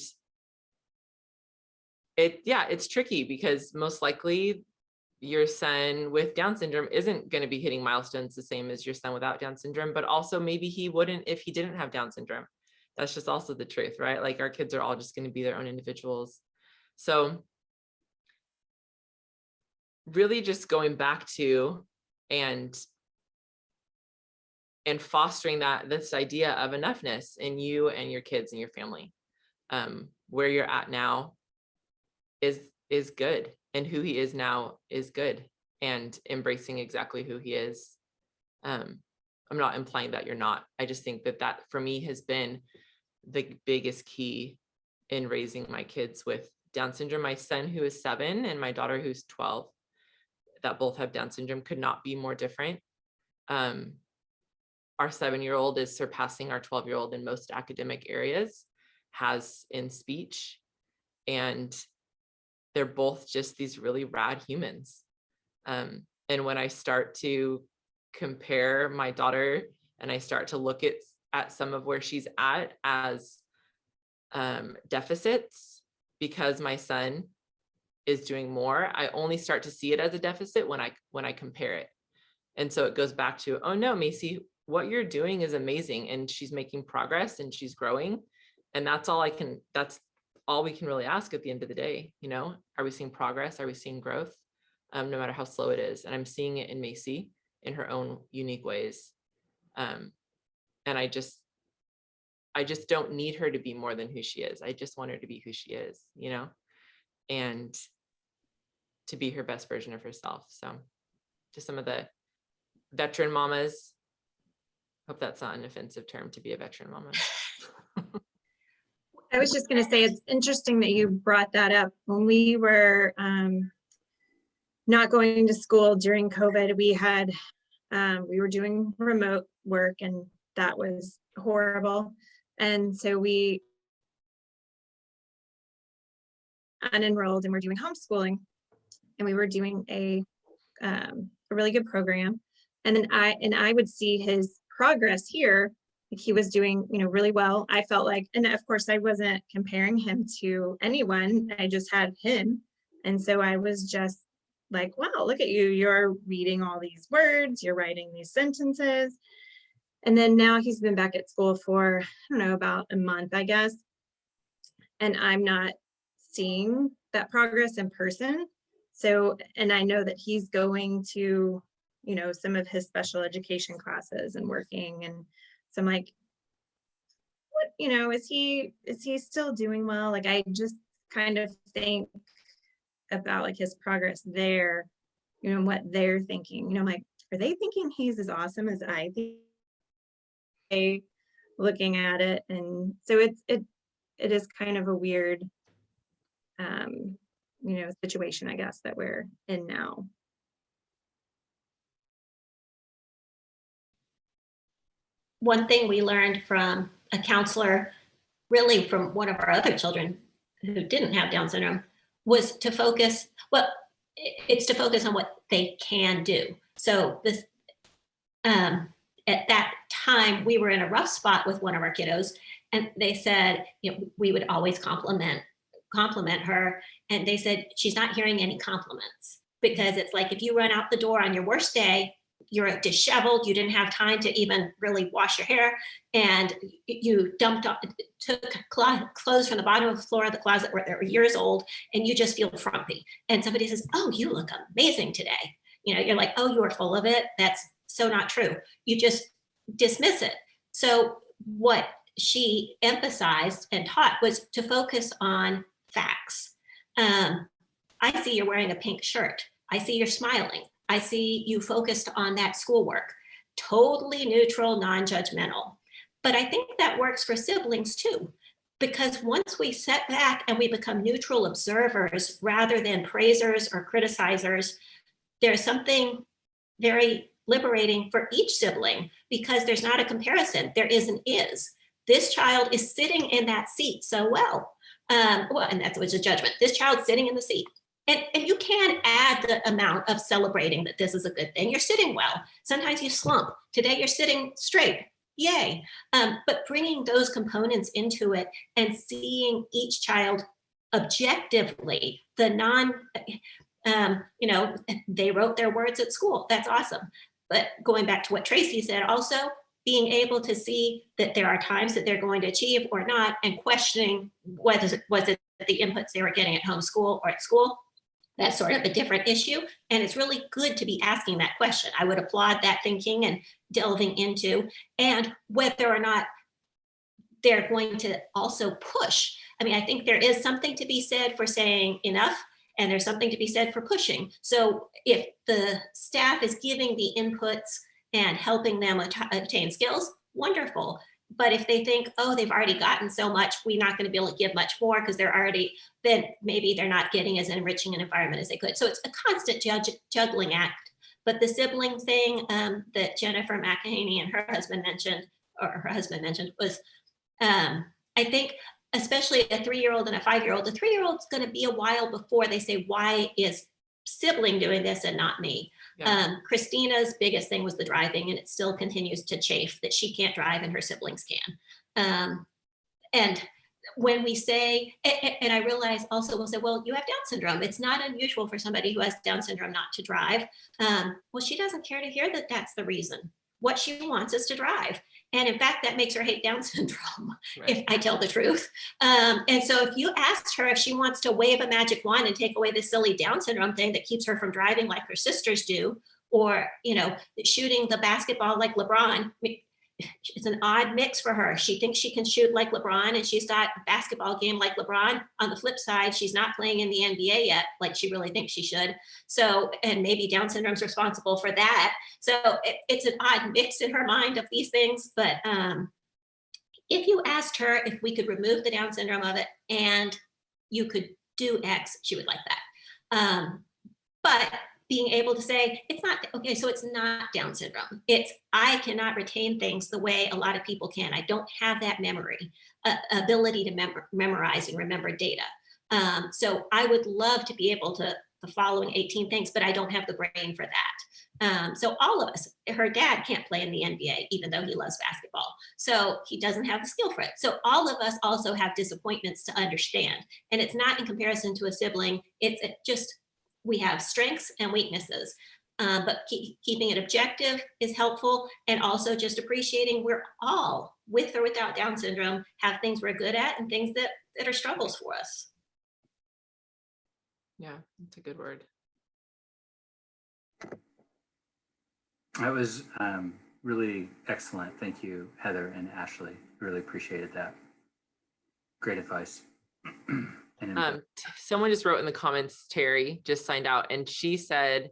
Speaker 1: it's tricky because most likely your son with Down syndrome isn't going to be hitting milestones the same as your son without Down syndrome, but also maybe he wouldn't if he didn't have Down syndrome. That's just also the truth, right? Like our kids are all just going to be their own individuals. So really just going back to and fostering this idea of enoughness in you and your kids and your family. Where you're at now is good, and who he is now is good, and embracing exactly who he is. I'm not implying that you're not. I just think that for me has been the biggest key in raising my kids with Down syndrome. My son, who is 7, and my daughter, who's 12, that both have Down syndrome, could not be more different. Our 7-year-old is surpassing our 12-year-old in most academic areas, has in speech, and they're both just these really rad humans. And when I start to compare my daughter and I start to look at some of where she's at as deficits, because my son is doing more, I only start to see it as a deficit when I compare it. And so it goes back to, oh no, Macy, what you're doing is amazing, and she's making progress and she's growing. And that's all we can really ask at the end of the day. Are we seeing progress? Are we seeing growth? No matter how slow it is. And I'm seeing it in Macy in her own unique ways. And I just don't need her to be more than who she is. I just want her to be who she is, you know, and to be her best version of herself. So to some of the veteran mamas, hope that's not an offensive term, to be a veteran mama.
Speaker 9: I was just going to say, it's interesting that you brought that up. When we were not going to school during COVID, we were doing remote work, and that was horrible. And so we unenrolled and we're doing homeschooling, and we were doing a really good program. And then I would see his progress here. Like he was doing, you know, really well. I felt like, and of course I wasn't comparing him to anyone. I just had him. And so I was just like, wow, look at you. You're reading all these words, you're writing these sentences. And then now he's been back at school for, I don't know, about a month, I guess. And I'm not seeing that progress in person. So, and I know that he's going to, you know, some of his special education classes and working. And so I'm like, what, you know, is he still doing well? Like, I just kind of think about like his progress there, you know, what they're thinking, you know, I'm like, are they thinking he's as awesome as I think? Looking at it. And so it is kind of a weird, you know, situation, I guess, that we're in now.
Speaker 3: One thing we learned from a counselor, really from one of our other children who didn't have Down syndrome, was to focus, well, it's to focus on what they can do. So this, at that time, we were in a rough spot with one of our kiddos, and they said, you know, we would always compliment her, and they said she's not hearing any compliments, because it's like if you run out the door on your worst day, you're disheveled, you didn't have time to even really wash your hair, and you took clothes from the bottom of the floor of the closet where they were years old, and you just feel frumpy. And somebody says, oh, you look amazing today. You know, you're like, oh, you are full of it. That's so not true. You just dismiss it. So what she emphasized and taught was to focus on facts. I see you're wearing a pink shirt. I see you're smiling. I see you focused on that schoolwork. Totally neutral, non-judgmental. But I think that works for siblings too, because once we set back and we become neutral observers rather than praisers or criticizers, there's something very liberating for each sibling, because there's not a comparison, there is an is. This child is sitting in that seat so well. And that was a judgment. This child's sitting in the seat. And you can add the amount of celebrating that this is a good thing. You're sitting well. Sometimes you slump. Today you're sitting straight. Yay. But bringing those components into it and seeing each child objectively, the you know, they wrote their words at school. That's awesome. But going back to what Tracy said, also being able to see that there are times that they're going to achieve or not, and questioning was it the inputs they were getting at home school or at school. That's sort of a different issue. And it's really good to be asking that question. I would applaud that thinking and delving into, and whether or not they're going to also push. I mean, I think there is something to be said for saying enough, and there's something to be said for pushing. So if the staff is giving the inputs and helping them attain skills, wonderful. But if they think, oh, they've already gotten so much, we're not going to be able to give much more because they're already, then maybe they're not getting as enriching an environment as they could. So it's a constant juggling act. But the sibling thing that Jennifer McEnany and her husband mentioned was, I think, especially a 3-year-old and a 5-year-old, the 3-year-old's going to be a while before they say, why is sibling doing this and not me? Yeah. Christina's biggest thing was the driving, and it still continues to chafe that she can't drive and her siblings can. And when we say, and I realize also we'll say, well, you have Down syndrome. It's not unusual for somebody who has Down syndrome not to drive. Well, she doesn't care to hear that that's the reason. What she wants is to drive. And in fact, that makes her hate Down syndrome, right, if I tell the truth. And so if you asked her if she wants to wave a magic wand and take away this silly Down syndrome thing that keeps her from driving like her sisters do, or, you know, shooting the basketball like LeBron. It's an odd mix for her. She thinks she can shoot like LeBron, and she's got a basketball game like LeBron. On the flip side, she's not playing in the NBA yet, like she really thinks she should. So, and maybe Down syndrome's responsible for that. So it's an odd mix in her mind of these things. But if you asked her if we could remove the Down syndrome of it and you could do X, she would like that. But being able to say, it's not, okay, so it's not Down syndrome. It's, I cannot retain things the way a lot of people can. I don't have that memory, ability to memorize and remember data. So I would love to be able to, the following 18 things, but I don't have the brain for that. So all of us, her dad can't play in the NBA, even though he loves basketball. So he doesn't have the skill for it. So all of us also have disappointments to understand. And it's not in comparison to a sibling. It's just, we have strengths and weaknesses, but keeping it objective is helpful. And also just appreciating we're all, with or without Down syndrome, have things we're good at and things that are struggles for us.
Speaker 1: Yeah, that's a good word.
Speaker 8: That was really excellent. Thank you, Heather and Ashley. Really appreciated that. Great advice.
Speaker 1: Someone just wrote in the comments, Terry just signed out, and she said,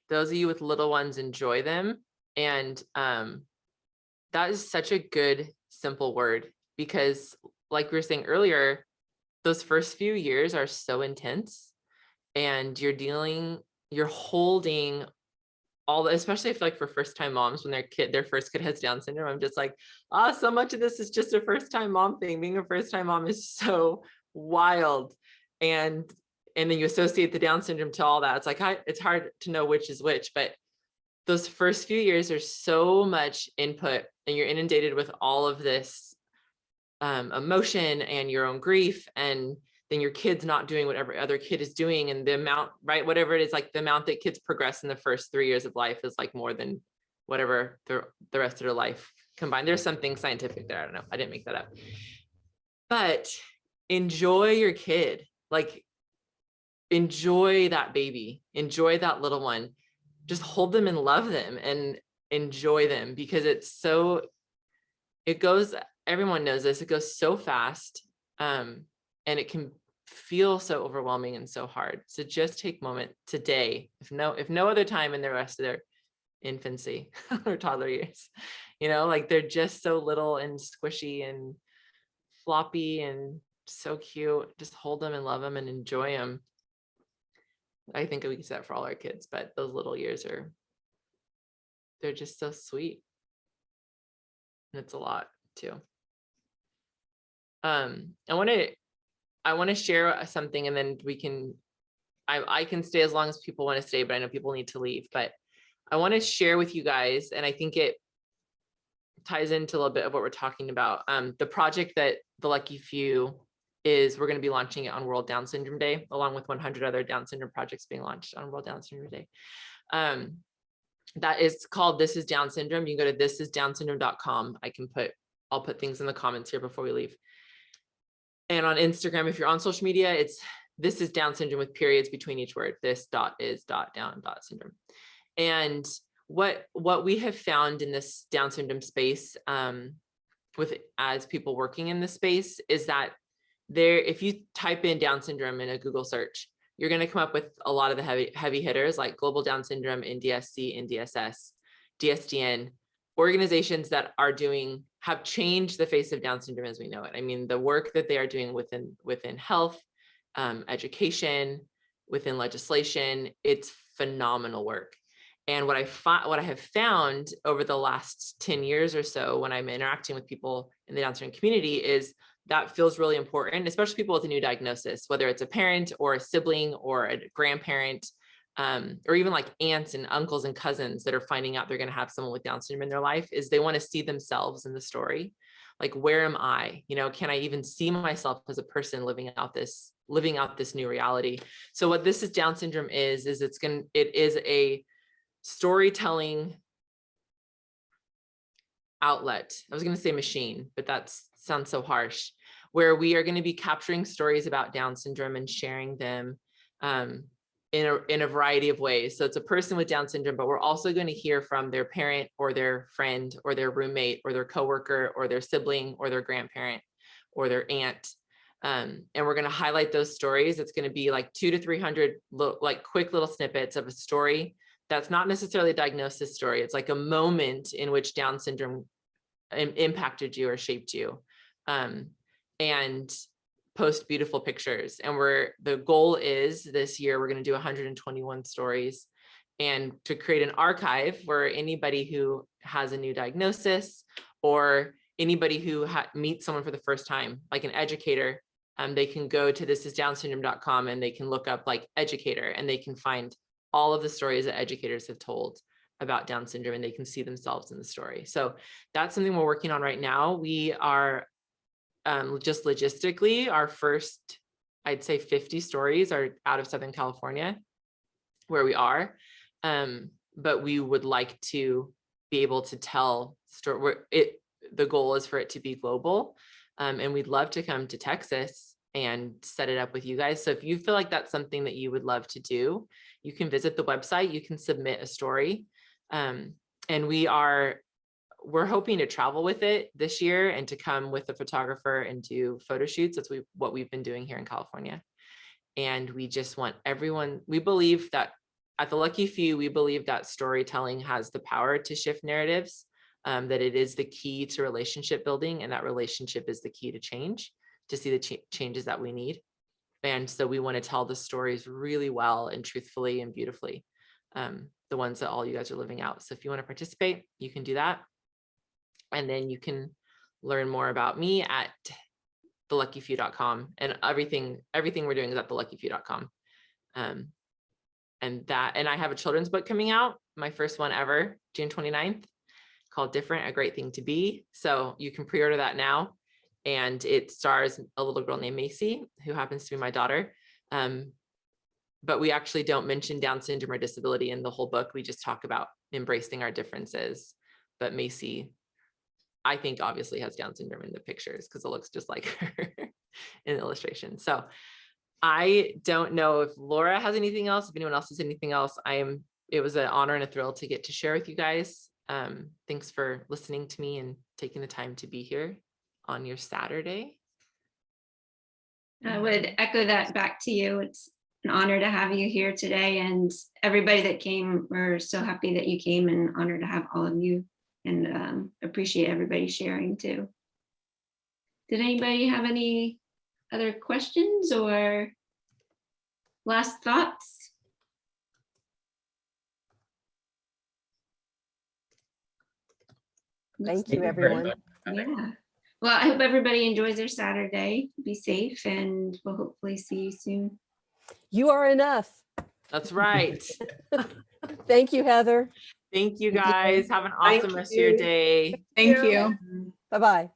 Speaker 1: those of you with little ones, enjoy them. And that is such a good, simple word, because like we were saying earlier, those first few years are so intense, and you're holding all the, especially if like for first time moms, when their first kid has Down syndrome, I'm just like, so much of this is just a first time mom thing. Being a first time mom is so wild. And then you associate the Down syndrome to all that. It's like, it's hard to know which is which, but those first few years are so much input, and you're inundated with all of this emotion and your own grief, and then your kid's not doing what every other kid is doing, and the amount, right, whatever it is, like the amount that kids progress in the first 3 years of life is like more than whatever the rest of their life combined. There's something scientific there. I don't know. I didn't make that up. But enjoy your kid, like enjoy that baby, enjoy that little one, just hold them and love them and enjoy them, because it goes, everyone knows this, it goes so fast, and it can feel so overwhelming and so hard. So just take a moment today, if no other time in the rest of their infancy or toddler years, like they're just so little and squishy and floppy and so cute. Just hold them and love them and enjoy them. I think we can say that for all our kids, but those little years they're just so sweet. And it's a lot too. I want to share something, and then I can stay as long as people want to stay, but I know people need to leave. But I want to share with you guys, and I think it ties into a little bit of what we're talking about. The project that the Lucky Few is, we're going to be launching it on World Down Syndrome Day, along with 100 other Down syndrome projects being launched on World Down Syndrome Day. That is called This Is Down Syndrome. You can go to thisisdownsyndrome.com. I'll put things in the comments here before we leave. And on Instagram, if you're on social media, it's This Is Down Syndrome with periods between each word. This is down syndrome. And what we have found in this Down syndrome space, as people working in this space, is that if you type in Down syndrome in a Google search, you're going to come up with a lot of the heavy hitters like Global Down Syndrome, NDSC, NDSS, DSDN, organizations that have changed the face of Down syndrome as we know it. I mean, the work that they are doing within health, education, within legislation, it's phenomenal work. And what I have found over the last 10 years or so, when I'm interacting with people in the Down syndrome community, is that feels really important, especially people with a new diagnosis, whether it's a parent or a sibling or a grandparent, or even like aunts and uncles and cousins that are finding out they're going to have someone with Down syndrome in their life, is they want to see themselves in the story. Like, where am I? Can I even see myself as a person living out this new reality? So what This Is Down Syndrome is it is a storytelling outlet. I was going to say machine, but that sounds so harsh, where we are going to be capturing stories about Down syndrome and sharing them in a variety of ways. So it's a person with Down syndrome, but we're also going to hear from their parent or their friend or their roommate or their coworker or their sibling or their grandparent or their aunt. And we're going to highlight those stories. It's going to be like 200 to 300 like quick little snippets of a story that's not necessarily a diagnosis story. It's like a moment in which Down syndrome impacted you or shaped you, and post beautiful pictures. And the goal is this year, we're going to do 121 stories, and to create an archive where anybody who has a new diagnosis or anybody who meets someone for the first time, like an educator, they can go to thisisdownsyndrome.com and they can look up like educator, and they can find all of the stories that educators have told about Down syndrome, and they can see themselves in the story. So that's something we're working on right now. We are just logistically, our first, I'd say 50 stories are out of Southern California where we are. But we would like to be able to tell the goal is for it to be global. And we'd love to come to Texas and set it up with you guys. So if you feel like that's something that you would love to do, you can visit the website, you can submit a story. And we're hoping to travel with it this year and to come with a photographer and do photo shoots. That's what we've been doing here in California. And we just want everyone, we believe that at the Lucky Few, we believe that storytelling has the power to shift narratives, that it is the key to relationship building, and that relationship is the key to change, to see the changes that we need. And so we want to tell the stories really well and truthfully and beautifully, the ones that all you guys are living out. So if you want to participate, you can do that. And then you can learn more about me at theluckyfew.com, and everything we're doing is at theluckyfew.com. And I have a children's book coming out, my first one ever, June 29th, called Different, A Great Thing to Be. So you can pre-order that now. And it stars a little girl named Macy, who happens to be my daughter. But we actually don't mention Down syndrome or disability in the whole book. We just talk about embracing our differences. But Macy, I think, obviously has Down syndrome in the pictures because it looks just like her in the illustration. So I don't know if Laura has anything else, if anyone else has anything else. It was an honor and a thrill to get to share with you guys. Thanks for listening to me and taking the time to be here on your Saturday.
Speaker 5: I would echo that back to you. It's an honor to have you here today, and everybody that came, we're so happy that you came, and honored to have all of you, and appreciate everybody sharing too. Did anybody have any other questions or last thoughts?
Speaker 7: Thank you, everyone.
Speaker 5: Yeah. Well, I hope everybody enjoys their Saturday. Be safe, and we'll hopefully see you soon.
Speaker 7: You are enough.
Speaker 1: That's right.
Speaker 7: Thank you, Heather.
Speaker 1: Thank you guys. Have an awesome rest of your day.
Speaker 10: Thank you.
Speaker 7: Bye-bye.